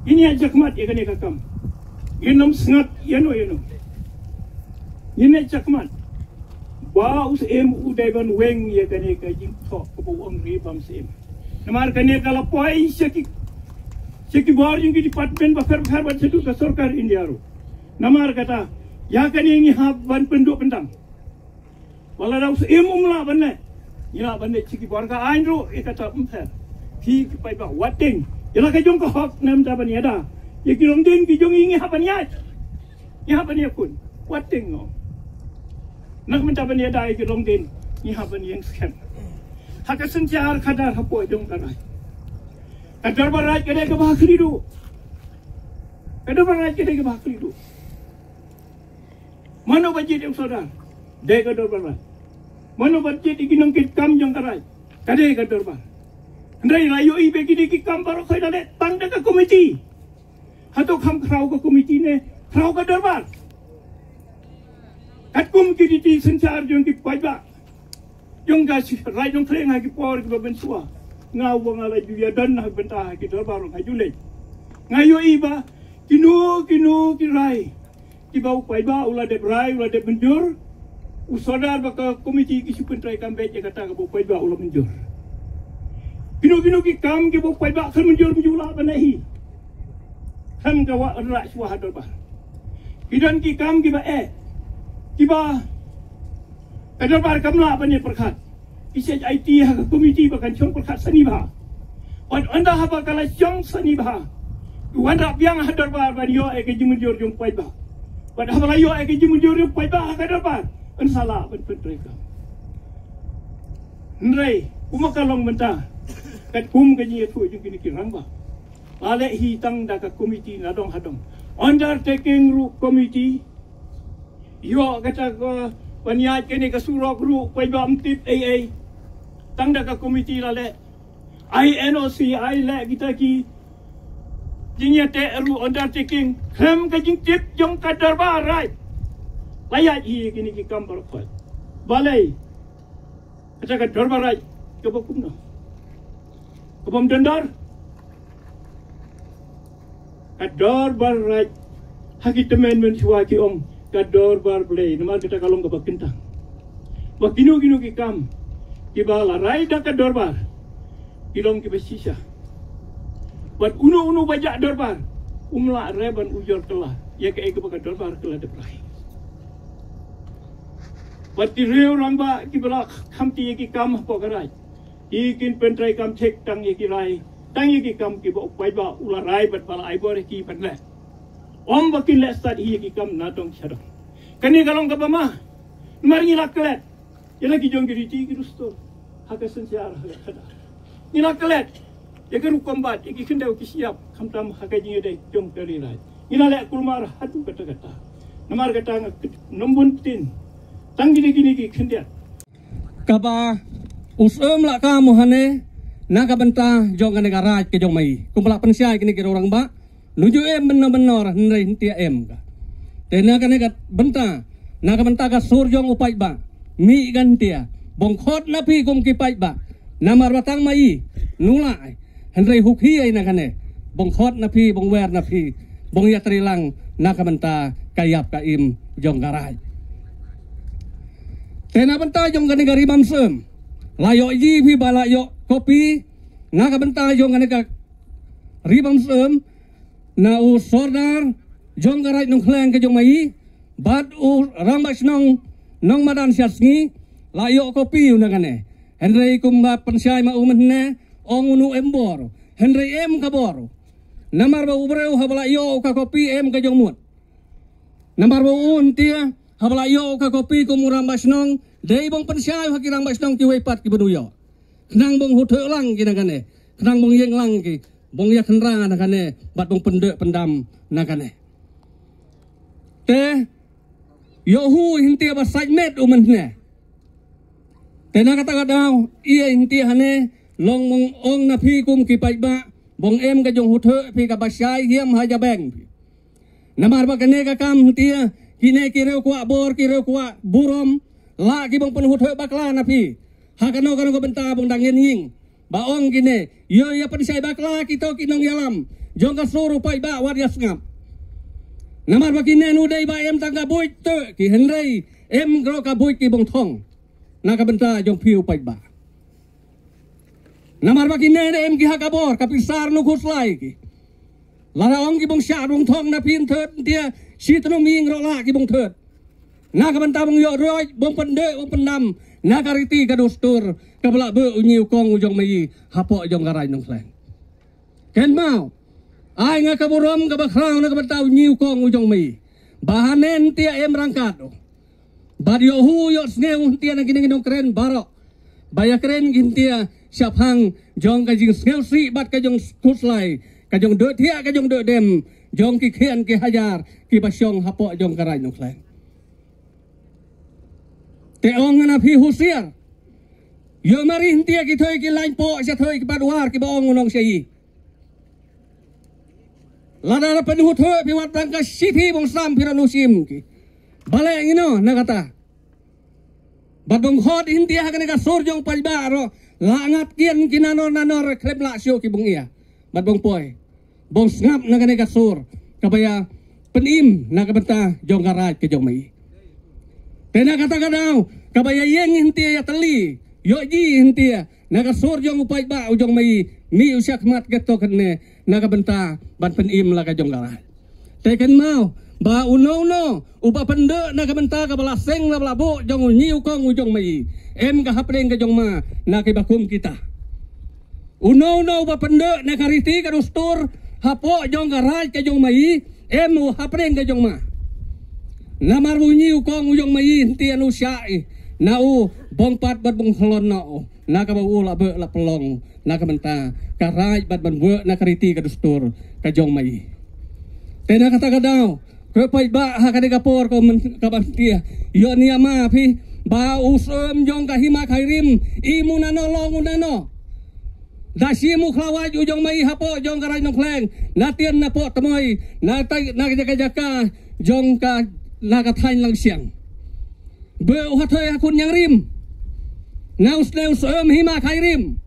Ini aja kemat ya kan ya kakam. Inom sengat yano. Ini aja kemat. Ba us udai ban weng ya kan ya kajing tok ke buang ribam sim. Namar kan ya kalau poi seki bar yung department bakar bat sedu ke sarkar India ro. Namar kata ya kan yang hab ban penduk pentang. Wala da us umla ban ne. Ya ban ne seki bar ka ain ro kata umfer. Ki pai ba wating. Yalah kajong ke hok nam taban yada. Ya kilong din kijong ingi hapan yat. Ya hapan yakun. Wating no. Nak mentaban yada ya kilong din. Ni hapan yang skem. Haka senjar kadar hapo jong karai. Kadar barat kedai ke bahakri du. Kadar barat kedai ke bahakri du. Mana bajit yang saudara? Dai kadar barat. Mana bajit ikinong kitkam jong karai? Kadai kadar barat. Ndai rayo ibe gini ki kamparo koi dale tanda ka komiti. Hato kam krau ka komiti ne krau ka darbar. Kat kum ki di sencar jong ki pajba. Jong ga rai jong kleng ha ki por ki baben suwa. Ngau wang ala juya dan ha bentah ki darbar ha jule. Ngayo iba kinu kirai kibau paiba ulah de berai ulah de menjur usodar baka komiti kisupun trai kambe je kata kibau paiba ulah menjur kinu ki kam kibau paiba kan menjur menjula banahi kan kawa rak suah hadar kidan ki kam kiba kiba kadar bar kamla bani perkhat isej IT ha komiti bakan chong perkhat sani ba anda ha bakala chong sani ba wanda biang hadar bar yo ke jumujur jum paiba pada habala yo ke jumujur jum paiba kadar bar an salah ban petreka nrei umakalong menta kat kum ke ni tu jung kini kirang ba ale hi tang da ka komiti nadong hadong undertaking ru komiti yo kata ko paniat kini ka surok ru paiba mtip AA tang da ka komiti lale INOC ai le kita ki jinya te ru undertaking hem ka jing tip jong kadar barai layat hi kini ki kambar khoi balai kata ka dor barai ke bokum no ke bom dendar kador barai haki temen men suwa ki om kador bar play nomor kita kalong ke bakintang wakinu ki kam ki bala rai da kador bar ilong ki besisa buat unu bajak dorbar umla reban ujor telah ya ke baka dorbar kelah deprai buat direu ramba ki bala khamti ki kam po garai ikin pentrai kam cek tang ki rai tang ki kam ki bo pai ba ula rai bat bala ai bore ki padle om bakin le start ki kam na dong shadong kani kalong ka bama mari laklet ya lagi jong ki ki rusto haka sensiar haka ni laklet ya kan kombat iki kendau ki siap kamtam hakaji dai jom kali lai ina le kulmar hadu kata namar kata nombun tin tanggi gini ki kendiat kaba usum la ka mohane naga benta jong negara ke jong mai kumpala pensiai kini kira orang ba nuju benar-benar hendai hintia ka tena kan benta naga benta ka sur jong upai ba mi gantia bongkhot napi kum ki pai ba namar batang mai nulai hendai hukhi ai nakane bongkhot napi bongwer napi bong ya trilang nakamenta kayap kaim jong garai tena benta jong gane gari mamsem layo ji pi balayo kopi nakamenta jong gane ka ribamsem na u sordar jong garai nong kleng ke jong mai bad u rambas nong madan syasngi layo kopi unagane hendai kumba pensyai ma umenne ongunu embor hendai kabor namar ba ubreu habla yo ka kopi ka jongmut namar ba untia habla yo ka kopi kumurang basnong dei bong pensyai hakirang basnong ki wepat ki benuyo kenang bong huthe lang ki nagane kenang bong yeng lang ki bong ya kenra nagane bat bong pendek pendam nagane te yo hu hintia ba sajmet umenne tena kata kadau iya inti hane long mong ong na phi kum ki pai ba bong ka jong huthe phi ka basai hiam haja beng namar ba kane ka kam tia kine ki reu kwa bor ki reu kwa burom la ki bong pen huthe bakla na phi ha kano ko benta bong dangin ying ba ong kine yo ya pensai bakla ki to ki nong yalam jong ka suru pai ba war ya sngap namar ba kine nu dei ba tangga buit te ki hendai gro ka buit ki bong thong nakabenta jong piu pai ba namar ba kine ki hakabor kapisar nu khuslai ki lara ong ki bong sha rung thong na pin thot dia sitno ming ro la ki bong thot nakabenta bong yo roi bong pende bong pendam nakariti ka dostur kabla be unyiu kong ujong mai hapo jong garai nong kleng ken mau ai nga kaburom ka bakrang nakabenta unyiu kong ujong mai bahanen tia rangkat Badio hu yo sneu tia na gini dong keren baro baya keren gintia siapang jong ka jing sneu si bat ka jong kuslai ka jong de tia ka jong de dem jong ki khian ki hajar ki basyong hapo jong karai nong kleng te ong na phi husiar yo mari tia ki thoi ki lain po sa thoi ki badwar ki baong nong sei lada penuh thoi pi wat tang ka sithi bong sam piranusim ki balai ino nakata badong hot hinti hakane ka surjong palbaro langat kian kinanor nanor kleb la sio ki bung iya badong poy bong ngap nakane ka sur kabaya penim na kabenta jong garaj ke jong mai tena kata kadau kabaya yeng hintia ya teli yo ji hintia na kasur jong upai ba ujong mai mi usyak mat geto kene na kabenta ban penim la ka jong garaj teken mau ba uno upa pende na kabenta ka balaseng na balabo jong nyiu kong ujong mai em ka hapreng ka jong ma na kibakum kita uno upa pende na kariti ka dustur hapo jong garaj ka jong mai em u hapreng ka jong ma na marbu nyiu kong ujong mai tian usyai na u bongpat bat bong holon no na ka ba u la be la pelong na kabenta karaj bat ban be na kariti ka dustur ka jong mai tena kata kadau kepai ba ha kade kapor ko kabantia yo nia ma phi ba usem jong ka hima khairim imunano longunano dasimu khlawa ujong mai hapo jong karai nong kleng na tian na po tamoy na tai na jaka jong ka na ka thain lang siang be u hathoy akun yang rim na usem hima khairim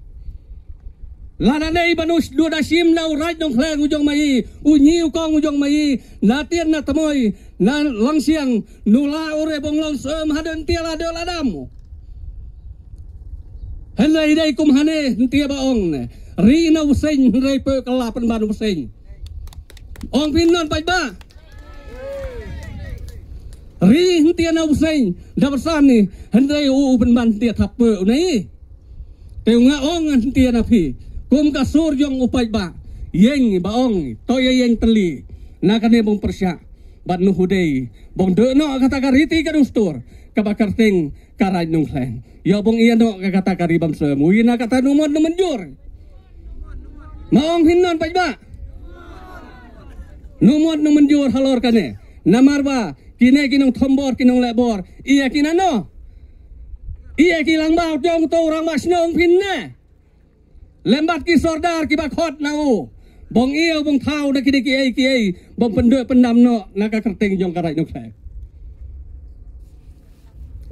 lana nei banus du dasim na uraj nong kleng ujong mai unyi kong ujong mai na tian na tamoy na lang siang nula ure bong long sem haden tiala de ladam henai dai kum hane tia baong ne ri na useng rei pe kalapan ban useng ong pinon pai ba ri tia na useng da bersan ni henai u ben ban tia thap pe nei teu nga ong tia na phi kum kasur jong upai ba yeng baong toya yeng teli na kane bong persya bat nu hudei bong de no kata kariti ka dustur kabakar ting karai nung kleng yo bong iya no kata karibam semu ina kata numon nu menjur maong hinnon pai ba numon nu menjur halor kane namar ba kine kinong thombor kinong lebor iya kinano iya kilang bau jong to orang masnong pinne lembat ki sordar ki bakhot nau bong iyo bong thau na kidi ki bong pende pendam no naka kerting jong karai no klek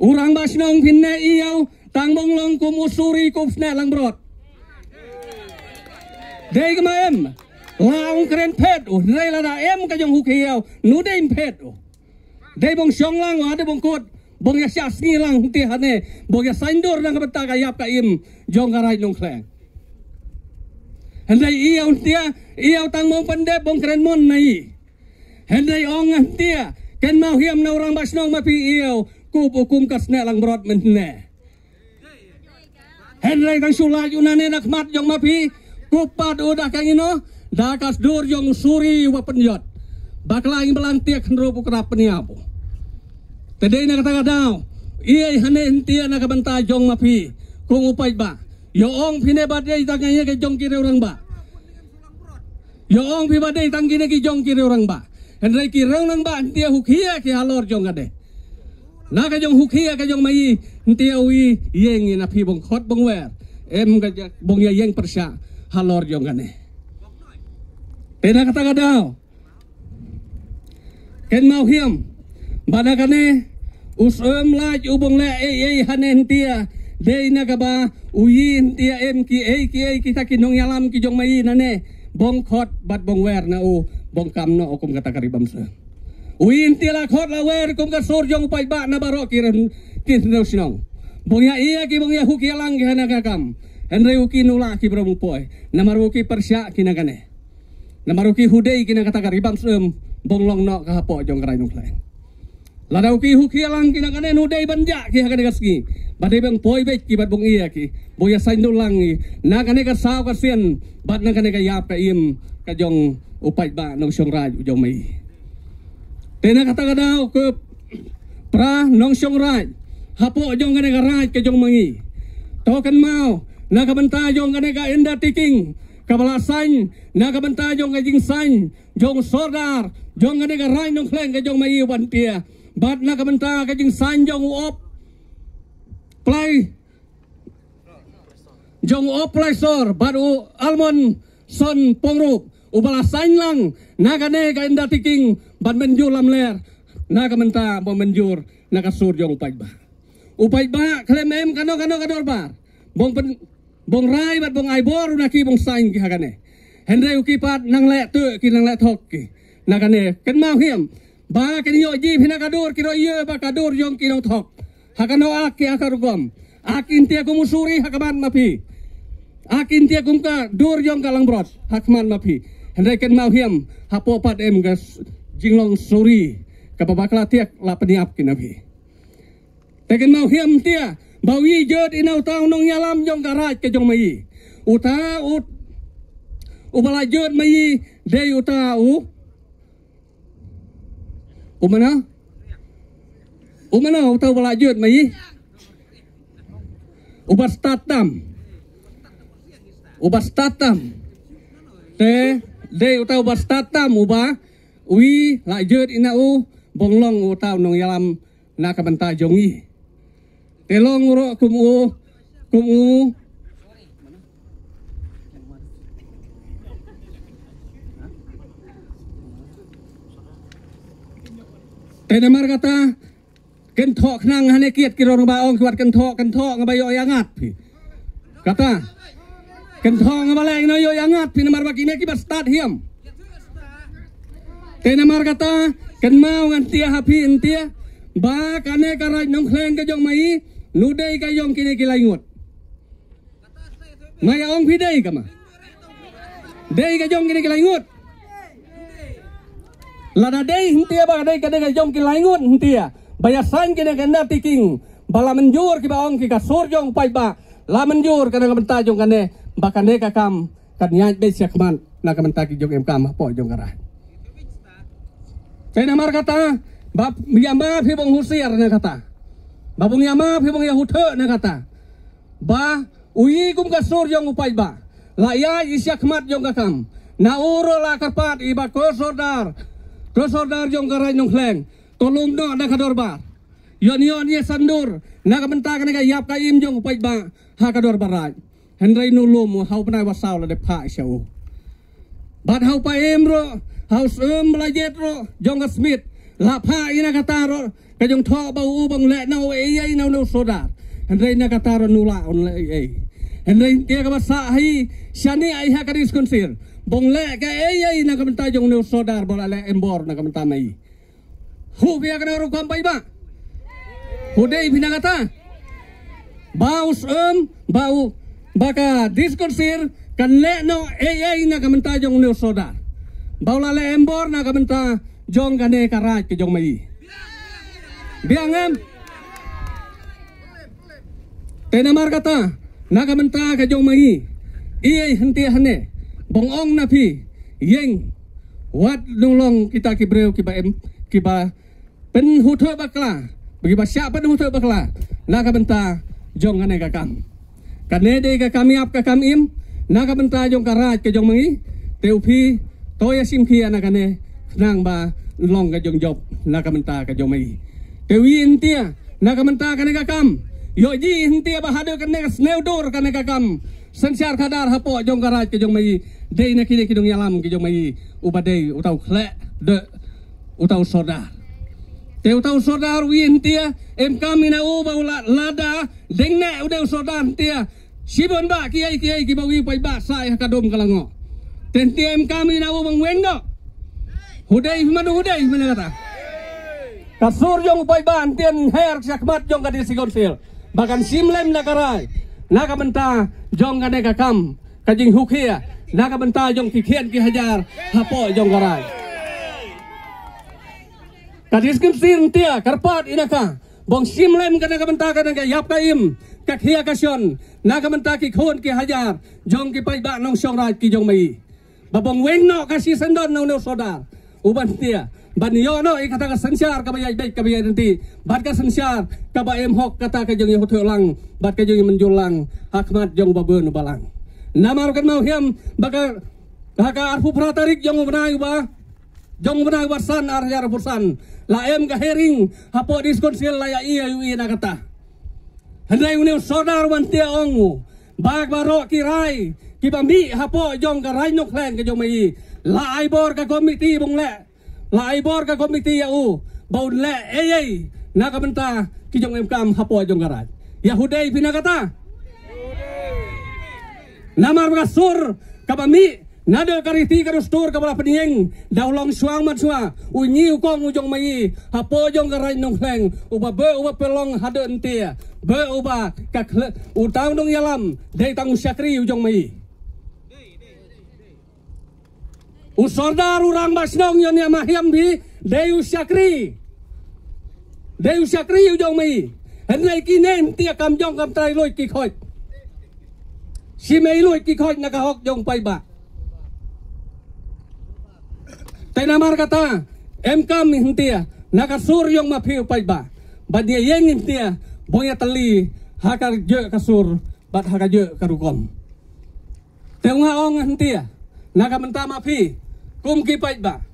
urang basnong pinne iyo tang bong long kum usuri kum sne lang brot dei kemaem laung keren pet dei lada em ka jong hukiau nu dei pet dei bong syong lang ade bong kot bong ya syas ngilang ti hane bong ya saindur nang kabeta ka yap ka im jong karai no klek hendai iya untia iya tang mong pendep bong keren mon nai hendai ong antia ken mau hiam na orang basnong mapi iya ku hukum kasne lang brot menne hendai tang sulaj unane nak mat jong mapi kupat udah kangino dakas dur jong suri wa penyot baklang belantiak hendro pukrap peniapo tedei na kata kadau iya hane antia na kabanta jong mapi kung upai ba yo ong pine badai tanganya ke jong kiri orang ba yo ong pi badai tangine ki jong kiri orang ba hendai ki orang ba antia hukia ki halor jong ade na ka jong hukia ka jong mai antia wi yeng na pi bong khot bong wer em ka bong ya yeng persya halor jong ane pena kata kadau ken mau hiam badakane usem laj ubong le hanen tia dei na gaba uyin tia em ki kita kinong yalam ki jong mai nane bong khot bat bong wer na u bong kam no kum kata karibam se uyin tia la khot la wer kum ka sur jong pai ba na baro kiren kin no sinong bong ya iya ki bong ya huki lang ki hana ka kam henre uki nula ki bro poi na maru ki persya kinagane na maru ki hudei kina kata karibam se bong long no ka hapo jong karai no kleng ladau ki huki lang kina kane nudai banja ki hakane gaski badai bang poi bet ki bat bong iya ki boya sain dulangi na kane ka saw ka sien bat na kane ka yap ka im ka jong upai ba nong syong raj ujong mai tena kata kadau ke pra nong syong raj hapo jong kane ka raj ka jong mangi to kan mau na ka benta jong kane ka enda tiking kabalasan na ka benta jong ka jing san jong sordar jong kane ka raj nong kleng ka jong mai wan tia bat na ka benta ka jing san jong op play jong oplesor baru almon son pongrup ubala sain lang naga ne ka inda tiking ban menjur lam ler naga menta bo menjur naga sur jong upai ba klem em kano bar bong rai bat bong aibor una ki bong sain ki hagane henre ukipat nang le tu ki nang le thok ki nakane ken mau hiam ba ken yo ji pinakadur kiro ye ba kadur yong kinong thok hakano aki akarugom akin tia kumusuri hakaman mapi akin tia kumka dur yong kalang brot hakman mapi hendai ken mau hiam hapo pat em gas jinglong suri kapabakla tiak la peniap kinapi teken mau hiam tia bawi jod inau tau nong yalam jong garaj ke jong mai uta ut ubala jod mai dei uta umana uta ubala jod mai ubastatam te dei uta ubastatam uba wi la jod inau bonglong uta nong yalam na kabanta jongi telong ro kumu tenemar kata kenthok nang hane kiat kirong ba ong kuat kenthok ngabayo yangat pi kata kenthok ngabaleng no yo yangat pi nemar bakine ki start hiam tenemar kata ken mau ngan tia hapi entia ba kane karaj nong kleng ke jong mai nudai ka yong kine kilaingot maya ong pidai kama dei ka jong kine kilaingot lada dei hintia ba dei ka jong kilaingot hintia baya san kine kena tiking bala menjur ki ba ong ki ka sur jong pai ba la menjur kana benta jong kane ba kane ka kam kan nyaj be syakman na ka benta ki jong em kam po jong karah tena mar kata bab yama phi bong husir na kata babung yama phi bong yahuthe na kata ba ui kum ka sur jong upai ba la ya isyak mat jong kakam na uro la karpat iba ko sordar jong karai nong kleng tolong no na kador ba yon ye sandur na ka benta ka yap ka im jong upai ba ha kador barai hendrai nulum hau panai wasau la de pha shau bat hau pa em ro hau la jet ro jong ka smith la pha ina kata ro ka jong tho ba u bang le no ei no soda hendrai na kata ro nula on le ei hendrai dia ka basa hi shani ai ha kadis konsir bong le ka ei na ka benta jong no soda bola le embor na ka benta mai hu bia ka ro kam bai ba hu dei bina kata baus bau baka diskonsir kan le no ei na ka benta jong no soda baula le embor na ka benta jong kane karaj ke jong mai biangam tenamar kata naga menta ke jong mai iye henti hane bongong na phi yeng wat nulong kita ki breu ki ba em ki ba pen hutho bakla bagi ba sya pen hutho bakla naga menta jong kane ka kam kane de ka kamiap ka kam im naga menta jong karaj ke jong mai teu phi toya sim khi ana kane nang ba long ka jong job na ka menta ka jong mai tewi intia na ka menta ka ne ka kam yo ji intia ba hado ka ne ka sneu dor ka ne ka kam sansyar kadar hapo jong garaj ka jong mai dei na kini kidong yalam ki jong mai ubadei utau khle de utau soda te utau soda wi intia em kam ina u ba lada deng ne udau soda intia sibon ba kiai ki ba wi pai ba sai ka dom kalango ten em kam ina u bang wen no hudai mana kata kasur jong upai ban tien her syakmat jong ka disikon sil bahkan simlem na karai na ka benta jong ka ne ka kam ka jing hukia na ka benta jong kikhian ki hajar hapo jong karai ka disikon sil tia karpat inaka bong simlem ka na ka benta ka yap ka im ka khia ka syon na ka benta ki khon ki hajar jong ki pai ba nong song rai ki jong mai babong wen no ka si sendon no sodar uban tia ban yo no ikata ka sansyar ka bayai baik ka bayai nanti bat ka sansyar ka ba em hok kata ka jong hotel lang bat ka jong menjulang hakmat jong babeun balang namar kan mau hiam baka arfu pratarik jong benai ba jong benai wasan arjar bursan la em ka hering hapo diskonsil la ya iya yu na kata handai uneu sodar wan tia ongu bag baro kirai ki bambi hapo jong ka rai nok len ka jong mai la aibor ka komiti bong le la aibor ka komiti ya u bau le ei na ka benta ki jong em kam hapo jong garaj yahudai pinakata namar ka sur ka bami Nada kariti karustur kabala penieng daulong suang mat sua unyi ukong ujong mai hapo jong karai nong kleng uba be uba pelong hade entia be uba kak utang dong yalam dei tang syakri ujong mai usordar urang basnong yon ya mahiam bi dei syakri ujong mai henai kinen tia kam jong kam trai loi ki khoi si mei loi ki khoi nakahok jong pai ba Tenamar kata MKM hintia nakasur yung mapiu pai ba badia yeng hintia boya tali hakar je kasur bat hakar je karukom tenga ong hintia nakamenta mapi kum ki pai ba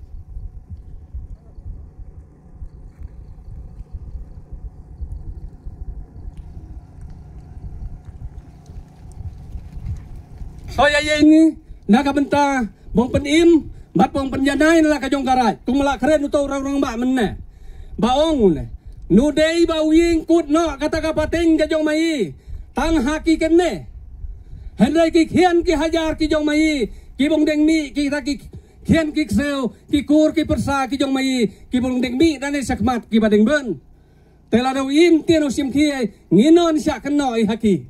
soya yeng nakamenta bong penim Bapong penjanai nala kajong karat, kung malak keren uto orang-orang mbak meneh. Baong ne, nudei bawing kut no kata kapating kajong mai, tang haki kene. Hendai ki khian ki hajar ki jong mai, ki bong deng mi ki ta ki khian ki sel, ki kur ki persa ki jong mai, ki bong deng mi dan sakmat ki badeng ben. Tela do im tiano sim ki nginon syak keno I haki.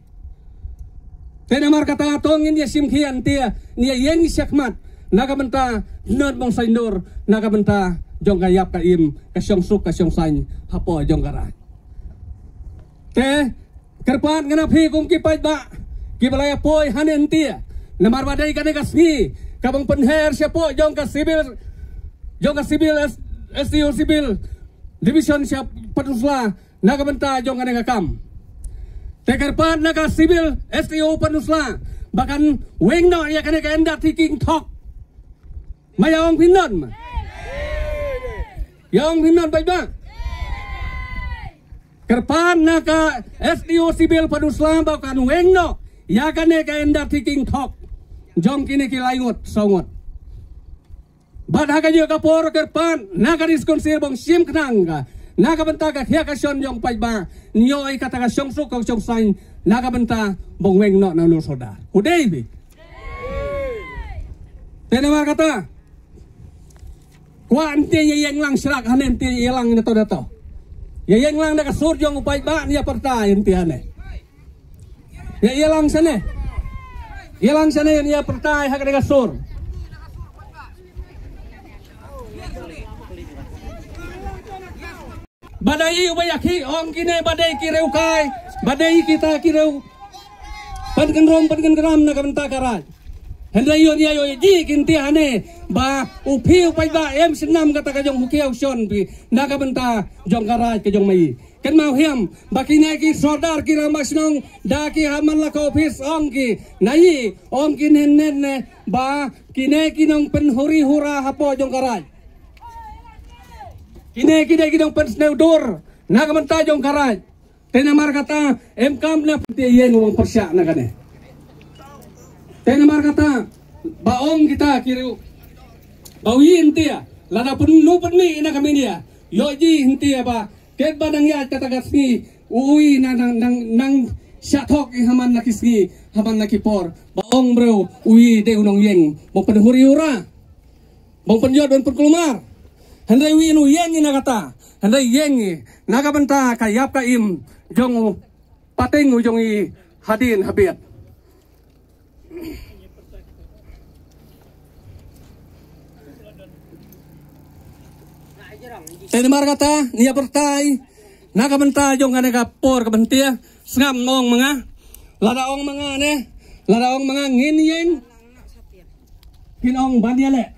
Tenamar kata tongin dia sim khian tia, nia yen sakmat. Nakamenta nod mong sainur nakamenta jong kayap kaim kasyong suk kasyong sain hapo jong karat te kerpan nganapi kum kipait ba kibalaya poy hanen tia namar badai kane kasni kabang penher siapo jong ka sibil STO sibil division siap Panusla nakamenta jong kane kakam te kerpan naga sibil STO Panusla bahkan weng no ya kane ka endat tiking tok Maya ong pinon, yang pinon baik bang. Kerpan naka STO sibil Panusla bahkan wengno, ya kane ka endar tiking tok, jong kini kilaingot songot. Badha kayo kapor kerpan naka diskonsir bong sim kenang ka, naka benta ka kaya kasyon jong baik bang, niyo ay kata ka syong suk kong syong sain, naka benta bong wengno na nusoda. Hudei bi. Tenama kata. Kuan tia yang lang serak hanen tia yang dato. Yang lang nakasur jong upay ba niya pertayan tia ne. Ya lang sana. Yang sana niya pertay hak nakasur. Badai ubayaki ong kine badai kireu kai, badai kita kireu. Panken gram nakabenta karat. Hendai yon ya yo ji kinti hane ba upiu pai ba em senam kata kajong hukiau son pi naga benta jong karaj kajong mai kan mau hiam bakine ki sordar ki ramasnong da ki haman la ko office ong ki nai ong ki nen ba kine ki nong penhuri hura hapo jong karaj kine ki nong pen sneudur naga benta jong karaj tenamar kata MKM na pati yeng wong persya na kane Tenamar kata baong kita kiriu bawi intia lada pun ni ina kami dia yoji intia ba ket badang ya kata kasni ui nang syatok haman nakisni haman nakipor baong bro ui de unong yeng bong penhuri ura bong penjod dan penkulumar handai ui nu yeng ina kata handai yeng naga benta kayap kaim jong pateng ujong I hadin habiat Tenamar kata niya pertai nakamenta jong kane kapor kabentia sngam ong mga ladaong mga ne ladaong mga ngin yeng kinong banyale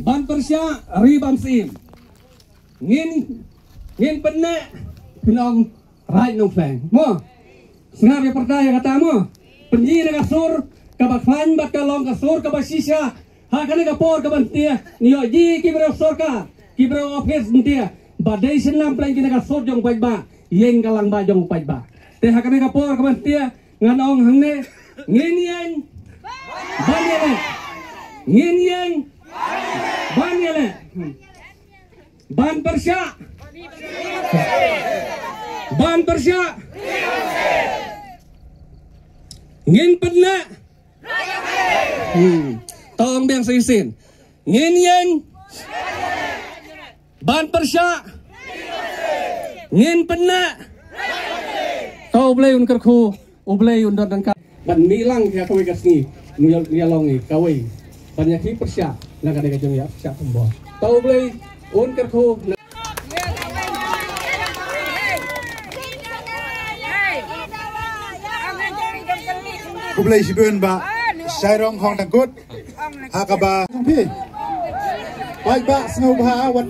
ban persya ribam sim ngin penne kinong right nong feng mo sngam ya pertai kata mo penyi na kasur kabaklan bat kalong kasur kabasisya hakane kapor kabentia niyo ji kibro sorka Kibro office ntia badai senam plan kina kasor jong pai ba yeng kalang ba jong pai ba te hakane kapor kaman tia nganong hangne ngin yeng banyele ngin yeng banyele ban persya ngin penna Tong biang sisin. Ngin yen. Ban persya. Ngin pena. Kau boleh un kerku. Boleh un dan ka. Ban milang ya kau kasni. Nialongi kau. Banyak hi persya. Nak ada kajong ya persya semua. Kau boleh un kerku. Kublai sibun ba Sairong Hong Tangkut Hakaba Baik ba Snow Baha Wat